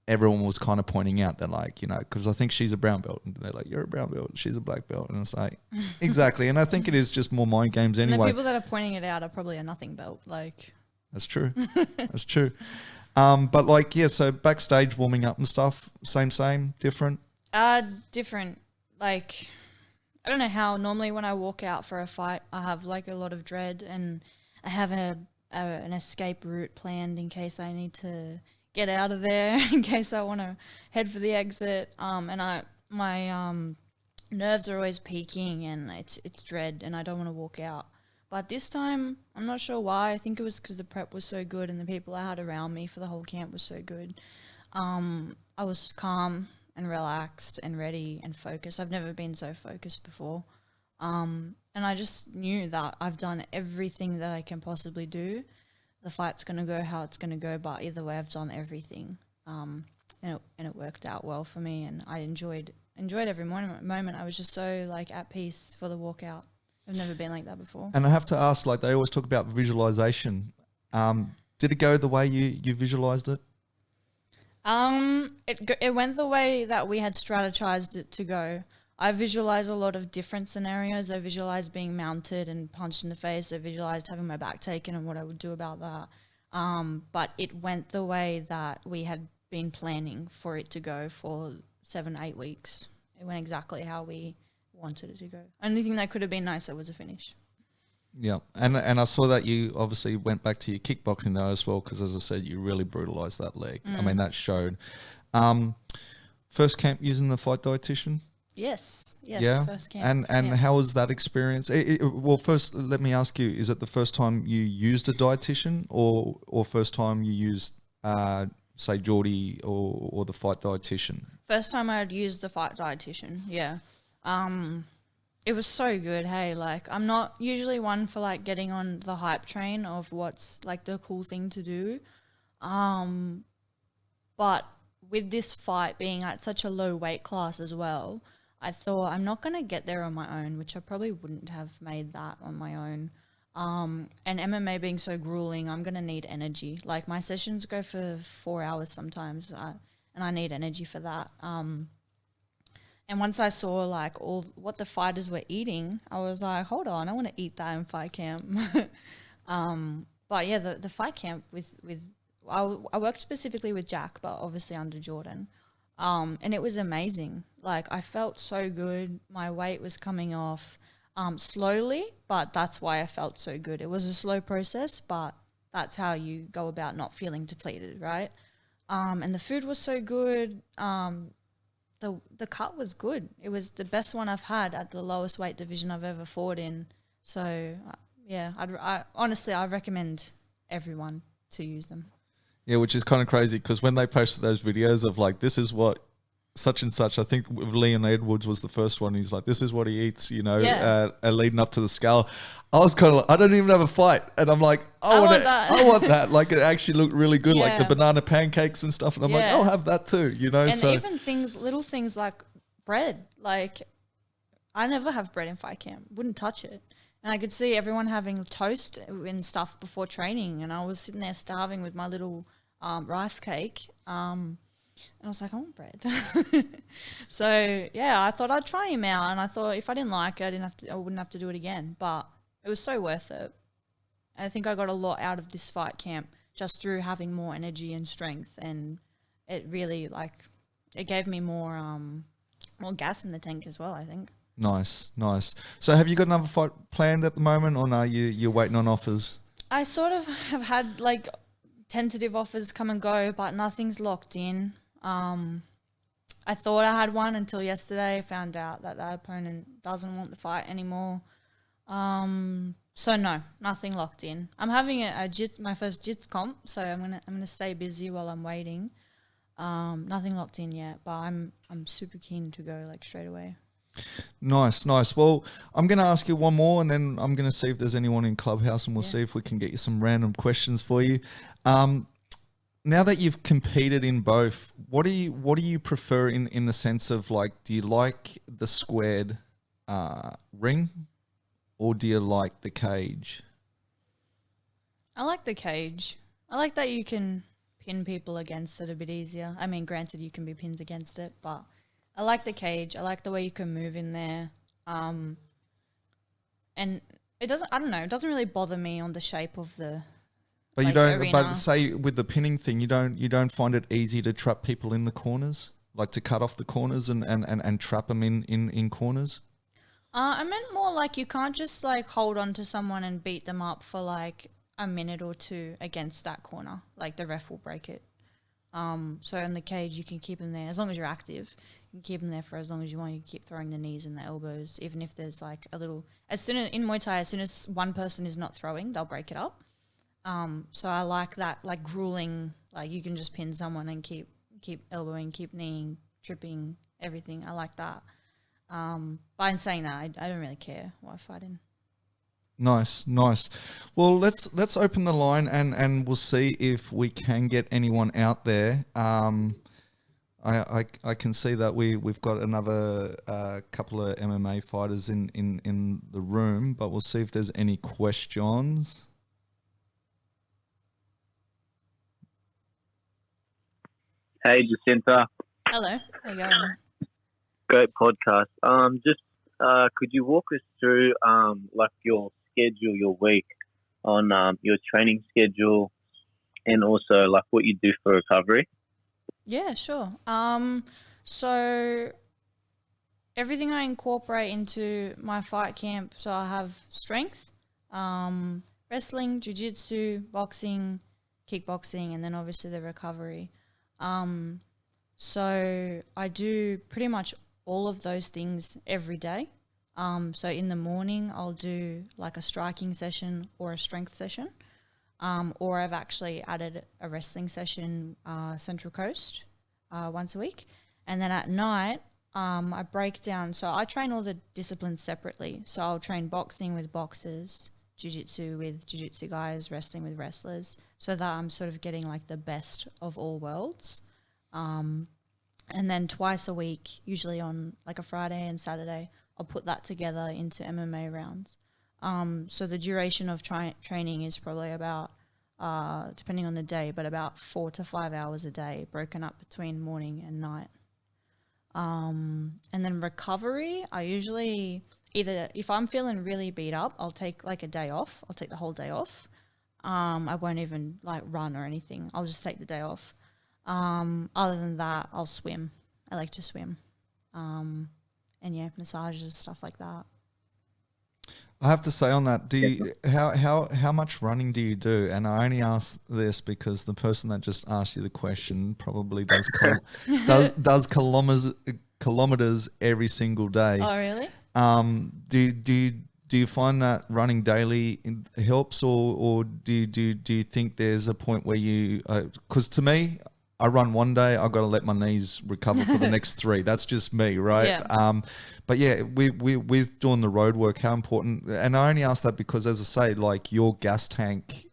everyone was kind of pointing out. They're like, because I think she's a brown belt, and they're like, you're a brown belt, she's a black belt, and it's like, exactly. And I think it is just more mind games anyway. And the people that are pointing it out are probably a nothing belt. Like, that's true. That's true. But like, yeah. So backstage warming up and stuff, same, different. Different. Like, I don't know how. Normally, when I walk out for a fight, I have like a lot of dread, and I have an escape route planned in case I need to get out of there, in case I want to head for the exit. And my nerves are always peaking, and it's dread, and I don't want to walk out. But this time, I'm not sure why. I think it was because the prep was so good and the people I had around me for the whole camp was so good. I was calm and relaxed and ready and focused. I've never been so focused before. And I just knew that I've done everything that I can possibly do. The fight's going to go how it's going to go, but either way I've done everything. And it worked out well for me, and I enjoyed every moment. I was just so like at peace for the walkout. I've never been like that before. And I have to ask, like they always talk about visualization. Did it go the way you visualized it? It went the way that we had strategized it to go. I visualize a lot of different scenarios. I visualized being mounted and punched in the face. I visualized having my back taken and what I would do about that. But it went the way that we had been planning for it to go for 7-8 weeks. It went exactly how we wanted it to go. Only thing that could have been nicer was a finish. Yeah, and I saw that you obviously went back to your kickboxing though as well, because as I said, you really brutalized that leg. I mean, that showed. First camp using the fight dietitian? Yes, Yeah. First camp. And how was that experience? Well, first, let me ask you: is it the first time you used a dietitian, or first time you used, say, Geordie or the fight dietitian? First time I had used the fight dietitian. Yeah. It was so good. Hey, like I'm not usually one for like getting on the hype train of what's like the cool thing to do, but with this fight being at such a low weight class as well, I thought I'm not going to get there on my own, which I probably wouldn't have made that on my own. And MMA being so grueling, I'm going to need energy. Like my sessions go for 4 hours sometimes, and I need energy for that. And once I saw like all what the fighters were eating, I was like, hold on, I want to eat that in fight camp. But yeah, the fight camp I worked specifically with Jack, but obviously under Jordan. And it was amazing. Like I felt so good. My weight was coming off slowly, but that's why I felt so good. It was a slow process, but that's how you go about not feeling depleted, right? And the food was so good. The cut was good. It was the best one I've had at the lowest weight division I've ever fought in. So yeah, I honestly I recommend everyone to use them. Yeah, which is kind of crazy because when they posted those videos of like, this is what such and such, I think Leon Edwards was the first one. He's like, this is what he eats, leading up to the scale. I was kind of like, I don't even have a fight. And I'm like, I want that. I want that. Like it actually looked really good, like the banana pancakes and stuff. And I'm like, I'll have that too, And even little things like bread. Like I never have bread in fight camp. Wouldn't touch it. And I could see everyone having toast and stuff before training. And I was sitting there starving with my little rice cake. And I was like, I want bread. So yeah, I thought I'd try him out. And I thought if I didn't like it, I wouldn't have to do it again. But it was so worth it. I think I got a lot out of this fight camp just through having more energy and strength. And it really it gave me more gas in the tank as well, I think. Nice. So have you got another fight planned at the moment, or no, you're waiting on offers? I sort of have had like tentative offers come and go, but nothing's locked in. I thought I had one until yesterday. I found out that opponent doesn't want the fight anymore. So no, nothing locked in. I'm having my first jits comp, so I'm gonna stay busy while I'm waiting. Nothing locked in yet, but I'm super keen to go like straight away. Nice. Well, I'm going to ask you one more, and then I'm going to see if there's anyone in Clubhouse, and we'll see if we can get you some random questions for you. Now that you've competed in both, what do you prefer in the sense of like, do you like the squared ring, or do you like the cage? I like the cage. I like that you can pin people against it a bit easier. I mean, granted, you can be pinned against it, but I like the cage. I like the way you can move in there. And it doesn't really bother me on the shape of the But you don't arena. But say with the pinning thing, you don't find it easy to trap people in the corners? Like to cut off the corners and trap them in corners? I meant more like you can't just like hold on to someone and beat them up for like a minute or two against that corner. Like the ref will break it. So in the cage, you can keep them there as long as you're active. You can keep them there for as long as you want. You can keep throwing the knees and the elbows, even if there's like a little. In Muay Thai, as soon as one person is not throwing, they'll break it up. So I like that, like grueling. Like you can just pin someone and keep elbowing, keep kneeing, tripping, everything. I like that. But in saying that, I don't really care what I fight in. Nice. Well, let's open the line and we'll see if we can get anyone out there. I can see that we've got another couple of MMA fighters in the room, but we'll see if there's any questions. Hey, Jacinta. Hello, how you going? Great podcast. Just could you walk us through like your schedule, your week on your training schedule, and also like what you do for recovery? Yeah, sure. So everything I incorporate into my fight camp. So I have strength, wrestling, jiu-jitsu, boxing, kickboxing, and then obviously the recovery. So I do pretty much all of those things every day. So in the morning, I'll do like a striking session or a strength session. Or I've actually added a wrestling session, Central Coast, once a week. And then at night, I break down. So I train all the disciplines separately. So I'll train boxing with boxers, jiu-jitsu with jiu-jitsu guys, wrestling with wrestlers, so that I'm sort of getting like the best of all worlds. And then twice a week, usually on like a Friday and Saturday, I'll put that together into MMA rounds. So the duration of training is probably about, depending on the day, but about 4 to 5 hours a day, broken up between morning and night. And then recovery, I usually either, if I'm feeling really beat up, I'll take like a day off. I'll take the whole day off. I won't even like run or anything. I'll just take the day off. Other than that, I'll swim. I like to swim. And yeah, massages, stuff like that. I have to say on that, do you how much running do you do? And I only ask this because the person that just asked you the question probably does does kilometers every single day. Oh, really? Do you find that running daily helps, or do you think there's a point where you? Because to me, I run one day, I've got to let my knees recover for the next 3. That's just me, right? Yeah. But yeah, with doing the road work, how important? And I only ask that because, as I say, like your gas tank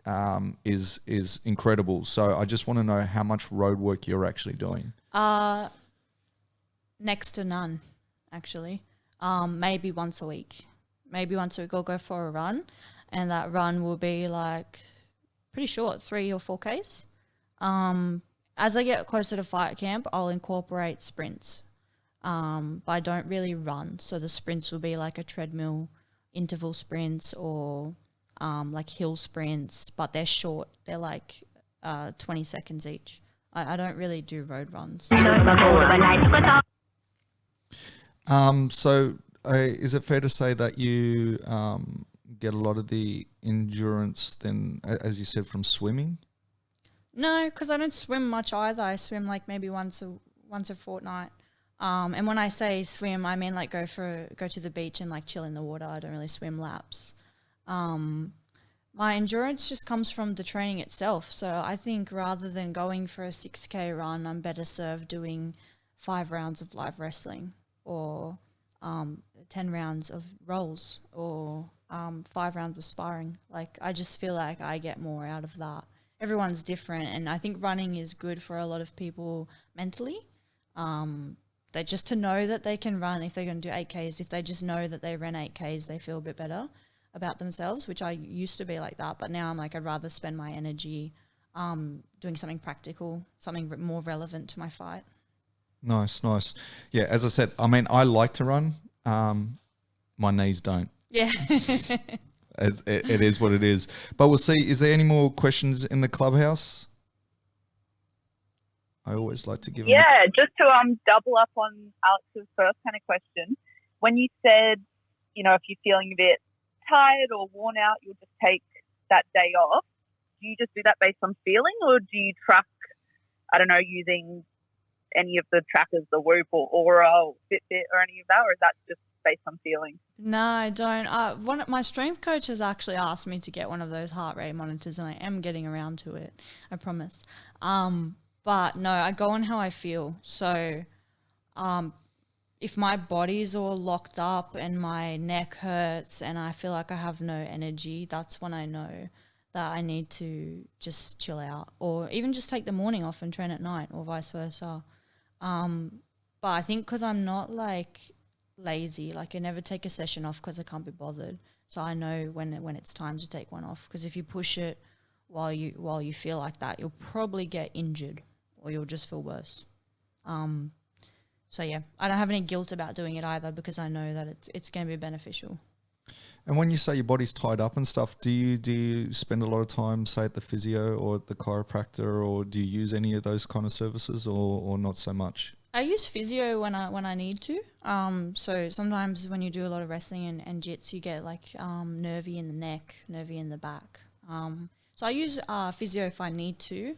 is incredible. So I just want to know how much road work you're actually doing. Next to none, actually. Maybe once a week. Maybe once a week I'll go for a run, and that run will be like pretty short, 3 or 4 Ks. As I get closer to fight camp, I'll incorporate sprints, but I don't really run. So the sprints will be like a treadmill, interval sprints, or like hill sprints, but they're short. They're like 20 seconds each. I don't really do road runs. So is it fair to say that you get a lot of the endurance then, as you said, from swimming? No, because I don't swim much either. I swim like maybe once a fortnight. And when I say swim, I mean like go to the beach and like chill in the water. I don't really swim laps. My endurance just comes from the training itself. So I think rather than going for a 6K run, I'm better served doing 5 rounds of live wrestling, or 10 rounds of rolls, or 5 rounds of sparring. Like I just feel like I get more out of that. Everyone's different, and I think running is good for a lot of people mentally. They just to know that they can run if they're going to do 8Ks, if they just know that they ran 8Ks, they feel a bit better about themselves, which I used to be like that. But now I'm like, I'd rather spend my energy doing something practical, something more relevant to my fight. Nice. Yeah, as I said, I mean, I like to run. My knees don't. Yeah. It is what it is. But we'll see. Is there any more questions in the clubhouse? I always like to give them just to double up on Alex's first kind of question. When you said, if you're feeling a bit tired or worn out, you'll just take that day off. Do you just do that based on feeling, or do you track, I don't know, using any of the trackers, the Whoop or Aura or Fitbit or any of that, or is that just based on feeling? No, I don't. My strength coach has actually asked me to get one of those heart rate monitors, and I am getting around to it, I promise. But no, I go on how I feel. So if my body's all locked up and my neck hurts and I feel like I have no energy, that's when I know that I need to just chill out, or even just take the morning off and train at night, or vice versa. But I think because I'm not like lazy, like I never take a session off because I can't be bothered. So I know when it's time to take one off, because if you push it while you feel like that, you'll probably get injured or you'll just feel worse. So yeah, I don't have any guilt about doing it either because I know that it's going to be beneficial. And when you say your body's tied up and stuff, do you spend a lot of time, say, at the physio or at the chiropractor, or do you use any of those kind of services, or not so much? I use physio when I need to. So sometimes when you do a lot of wrestling and jits, you get like nervy in the neck, nervy in the back. So I use physio if I need to.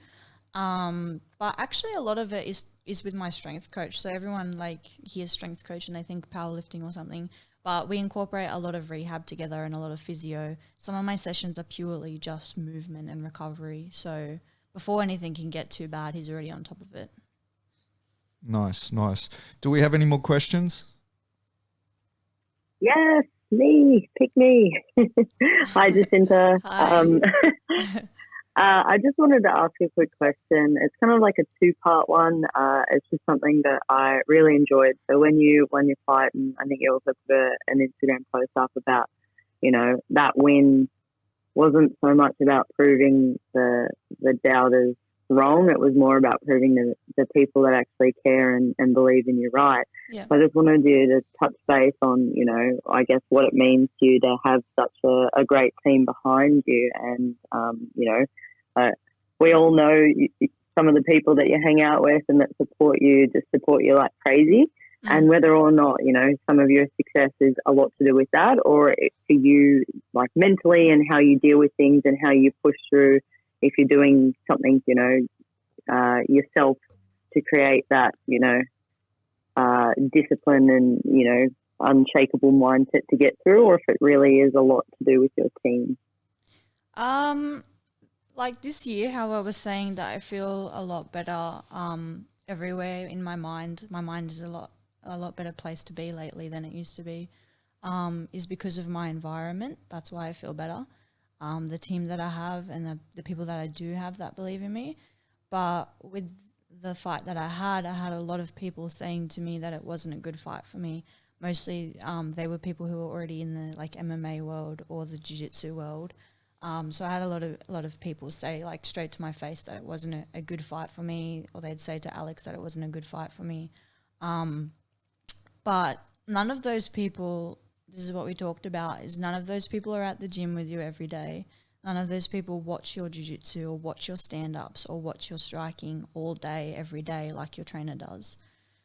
But actually a lot of it is with my strength coach. So everyone like hears strength coach and they think powerlifting or something. But we incorporate a lot of rehab together and a lot of physio. Some of my sessions are purely just movement and recovery. So before anything can get too bad, he's already on top of it. Nice. Do we have any more questions? Yes, me. Pick me. Hi, Jacinta. Hi. I just wanted to ask you a quick question. It's kind of like a two-part one. It's just something that I really enjoyed. So when you fight, and I think you also put an Instagram post up about, that win wasn't so much about proving the doubters wrong. It was more about proving the people that actually care and believe in you right. Yeah. So I just wanted you to touch base on, I guess what it means to you to have such a great team behind you. And, we all know some of the people that you hang out with and that support you like crazy. And whether or not, some of your success is a lot to do with that, or for you, like mentally and how you deal with things and how you push through if you're doing something, yourself to create that, discipline and, unshakable mindset to get through, or if it really is a lot to do with your team. Like this year, how I was saying that I feel a lot better everywhere in my mind. My mind is a lot better place to be lately than it used to be, is because of my environment. That's why I feel better. The team that I have and the people that I do have that believe in me. But with the fight that I had a lot of people saying to me that it wasn't a good fight for me. Mostly they were people who were already in the like MMA world or the jiu-jitsu world. So I had a lot of people say like straight to my face that it wasn't a good fight for me, or they'd say to Alex that it wasn't a good fight for me. But none of those people, this is what we talked about, is none of those people are at the gym with you every day. None of those people watch your jiu-jitsu or watch your stand-ups or watch your striking all day, every day like your trainer does.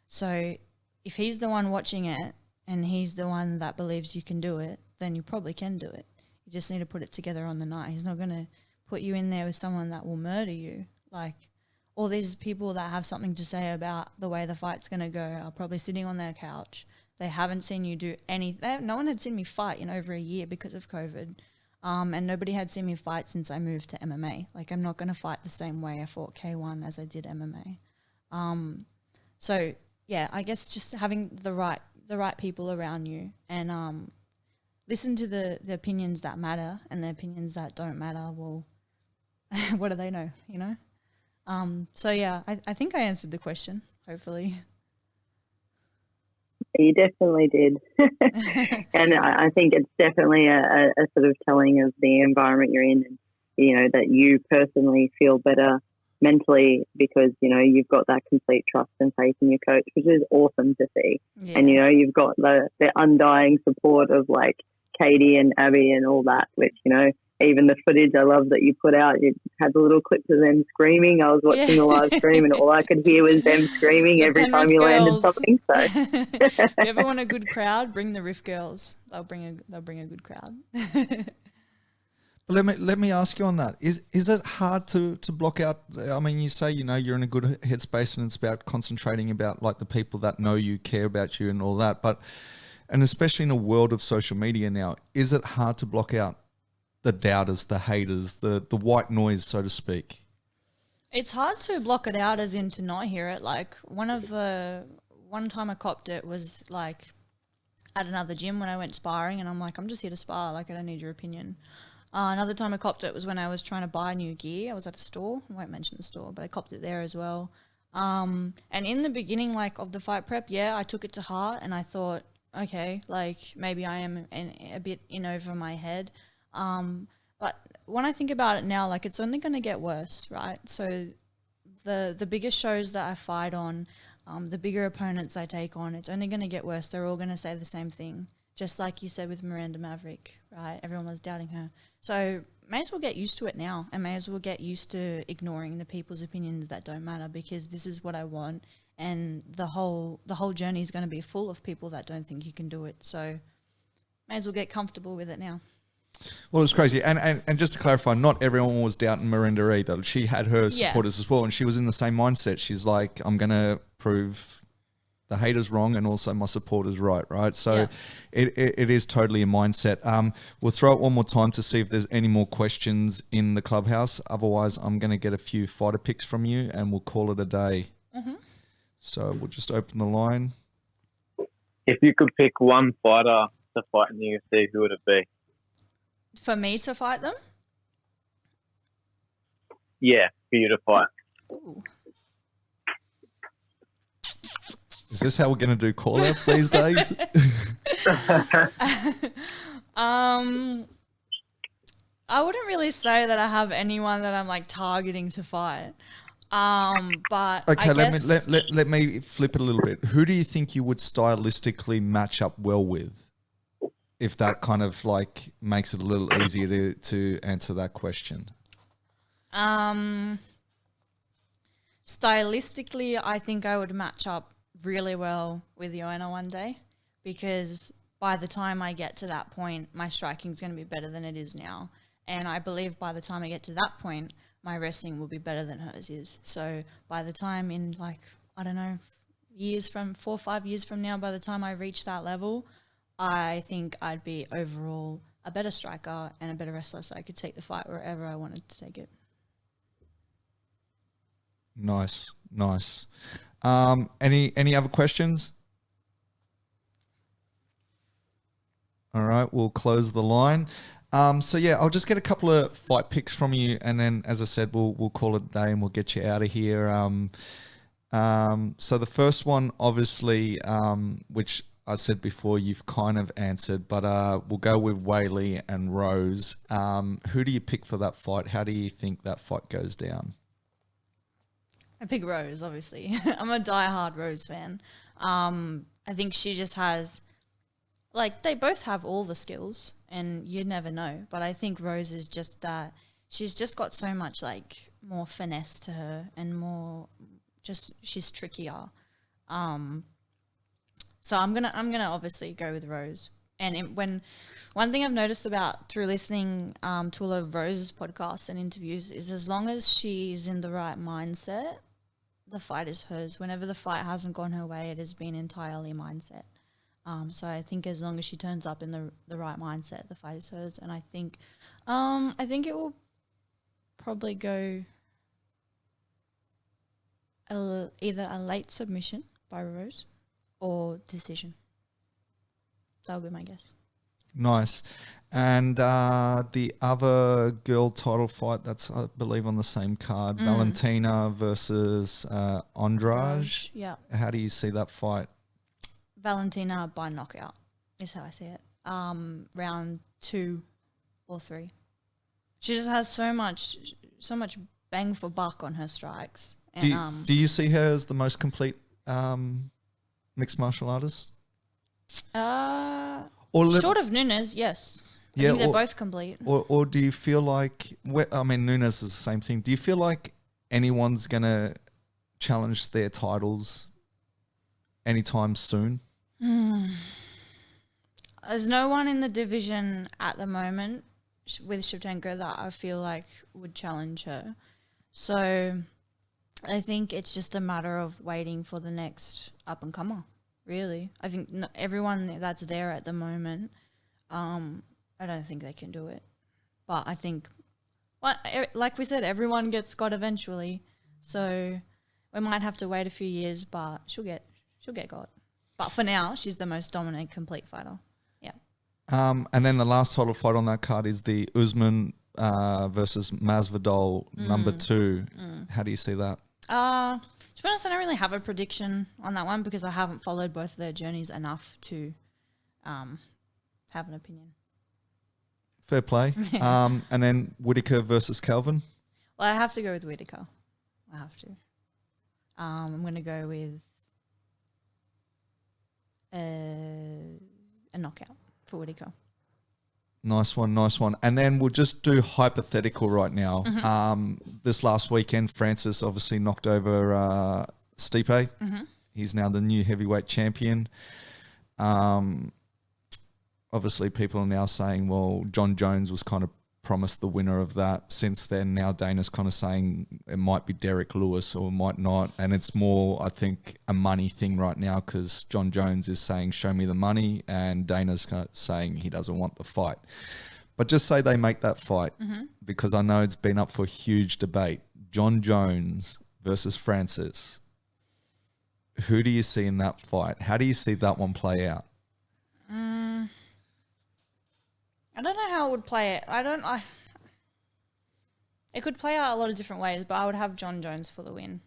So if he's the one watching it and he's the one that believes you can do it, then you probably can do it. You just need to put it together on the night. He's not going to put you in there with someone that will murder you. Like all these people that have something to say about the way the fight's going to go are probably sitting on their couch. They haven't seen you do anything. No one had seen me fight in over a year because of COVID. And nobody had seen me fight since I moved to MMA. Like I'm not going to fight the same way I fought K1 as I did MMA. So yeah, I guess just having the right people around you and listen to the opinions that matter and the opinions that don't matter. Well, what do they know, So yeah, I think I answered the question, hopefully. You definitely did. And I think it's definitely a sort of telling of the environment you're in, and, that you personally feel better mentally because, you've got that complete trust and faith in your coach, which is awesome to see. Yeah. And, you've got the undying support of like Katie and Abby and all that, which, even the footage I love that you put out, you had the little clips of them screaming. I was watching the live stream and all I could hear was them screaming every time you landed something. So if you ever want a good crowd, bring the Riff Girls. They'll bring a good crowd. But let me ask you on that. Is it hard to block out? I mean, you say you're in a good headspace and it's about concentrating about like the people that know you, care about you, and all that. And especially in a world of social media now, is it hard to block out the doubters, the haters, the white noise, so to speak? It's hard to block it out as in to not hear it. Like one time I copped it was like at another gym when I went sparring and I'm like, I'm just here to spar. Like I don't need your opinion. Another time I copped it was when I was trying to buy new gear. I was at a store. I won't mention the store, but I copped it there as well. And in the beginning, like of the fight prep, yeah, I took it to heart and I thought, okay, like maybe I am a bit in over my head. But when I think about it now, like it's only going to get worse, right? So the biggest shows that I fight on, the bigger opponents I take on, it's only going to get worse. They're all going to say the same thing, just like you said with Miranda Maverick, right? Everyone was doubting her. So may as well get used to it now, and may as well get used to ignoring the people's opinions that don't matter, because this is what I want, and the whole journey is going to be full of people that don't think you can do it. So may as well get comfortable with it now. Well, it's crazy. And just to clarify, not everyone was doubting Miranda either. She had her supporters as well, and she was in the same mindset. She's like, I'm going to prove the haters wrong and also my supporters right? So it is totally a mindset. We'll throw it one more time to see if there's any more questions in the clubhouse. Otherwise, I'm going to get a few fighter picks from you, and we'll call it a day. Mm-hmm. So we'll just open the line. If you could pick one fighter to fight in the UFC, who would it be? For me to fight them? Yeah, for you to fight. Ooh. Is this how we're going to do call-outs these days? I wouldn't really say that I have anyone that I'm like targeting to fight. But okay, I guess... let me flip it a little bit. Who do you think you would stylistically match up well with? If that kind of like makes it a little easier to answer that question. Stylistically, I think I would match up really well with Joanna one day, because by the time I get to that point, my striking is going to be better than it is now. And I believe by the time I get to that point, my wrestling will be better than hers is. So by the time in 4 or 5 years from now, by the time I reach that level, I think I'd be overall a better striker and a better wrestler, so I could take the fight wherever I wanted to take it. Nice. Any other questions? All right, we'll close the line. So yeah, I'll just get a couple of fight picks from you, and then, as I said, we'll call it a day and we'll get you out of here. So the first one, obviously, which I said before, you've kind of answered, but we'll go with Whaley and Rose. Who do you pick for that fight? How do you think that fight goes down? I pick Rose, obviously. I'm a diehard Rose fan. I think she just has, they both have all the skills, and you never know. But I think Rose is just that, she's just got so much, more finesse to her, and more, she's trickier. So I'm gonna obviously go with Rose. And one thing I've noticed through listening to a lot of Rose's podcasts and interviews is, as long as she's in the right mindset, the fight is hers. Whenever the fight hasn't gone her way, it has been entirely mindset. So I think as long as she turns up in the right mindset, the fight is hers. And I think it will probably go either a late submission by Rose or decision. That would be my guess. Nice. And the other girl title fight, that's, I believe, on the same card, Valentina versus Andrade. Yeah. How do you see that fight? Valentina by knockout is how I see it. Round 2 or 3. She just has so much bang for buck on her strikes. And, do you see her as the most complete mixed martial artist? Short of Nunes, yes. I think they're both complete. Or do you feel like, Nunes is the same thing. Do you feel like anyone's going to challenge their titles anytime soon? There's no one in the division at the moment with Shevchenko that I feel like would challenge her. So I think it's just a matter of waiting for the next up-and-comer, really. I think everyone that's there at the moment, I don't think they can do it. But I think, like we said, everyone gets got eventually. So we might have to wait a few years, but she'll get got. But for now, she's the most dominant, complete fighter. Yeah. And then the last title fight on that card is the Usman versus Masvidal number 2. How do you see that? To be honest, I don't really have a prediction on that one because I haven't followed both of their journeys enough to have an opinion. Fair play. And then Whittaker versus Calvin? Well, I have to go with Whittaker. I have to. I'm going to go with a knockout for Whittaker. Nice one, nice one. And then we'll just do hypothetical right now. This last weekend, Francis obviously knocked over Stipe. He's now the new heavyweight champion. Obviously, people are now saying, well, John Jones was kind of promised the winner of that. Since then, now Dana's kind of saying it might be Derek Lewis or it might not. And it's more, I think, a money thing right now because John Jones is saying, show me the money. And Dana's saying he doesn't want the fight. But just say they make that fight because I know it's been up for huge debate. John Jones versus Francis. Who do you see in that fight? How do you see that one play out? I don't know how it would play it. It could play out a lot of different ways, but I would have John Jones for the win.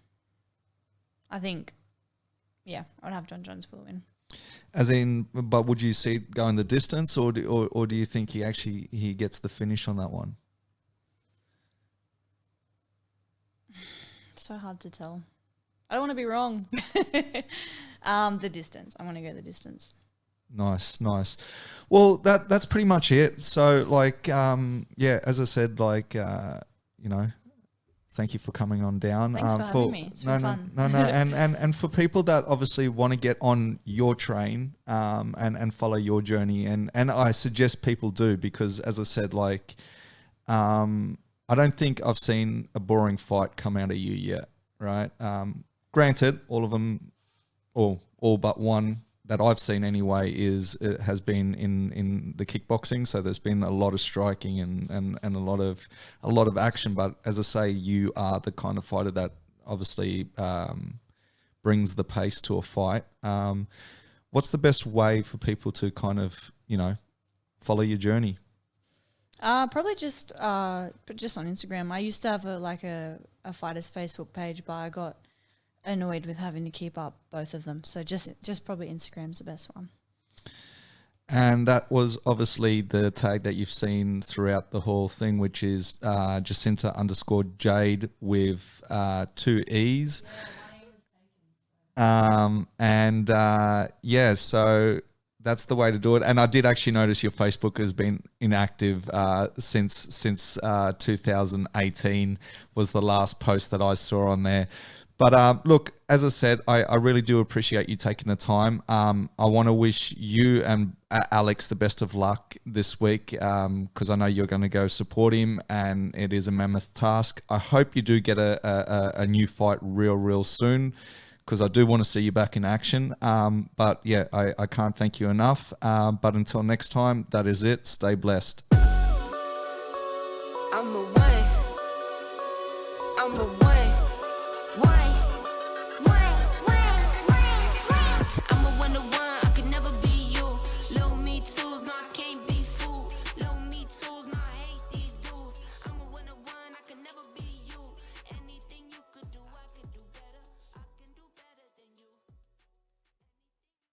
I think, yeah, I would have John Jones for the win. As in, but would you see it going the distance, or do you think he gets the finish on that one? It's so hard to tell. I don't want to be wrong. The distance. I want to go the distance. Nice. Well, that's pretty much it. So, like, as I said, like, thank you for coming on down. Thanks for having me. It's been fun. No, and for people that obviously want to get on your train, and follow your journey, and I suggest people do because, as I said, like, I don't think I've seen a boring fight come out of you yet, right? Granted, all of them, all but one that I've seen anyway has been in the kickboxing. So there's been a lot of striking and a lot of action. But as I say, you are the kind of fighter that obviously brings the pace to a fight. What's the best way for people to kind of follow your journey? Probably just on Instagram. I used to have a fighter's Facebook page, but I got annoyed with having to keep up both of them. So just probably Instagram's the best one. And that was obviously the tag that you've seen throughout the whole thing, which is Jacinta _Jade with 2 E's. So that's the way to do it. And I did actually notice your Facebook has been inactive since 2018 was the last post that I saw on there. But look, as I said, I really do appreciate you taking the time. I want to wish you and Alex the best of luck this week because I know you're going to go support him and it is a mammoth task. I hope you do get a new fight real soon because I do want to see you back in action. But yeah, I can't thank you enough. But until next time, that is it. Stay blessed. I'm a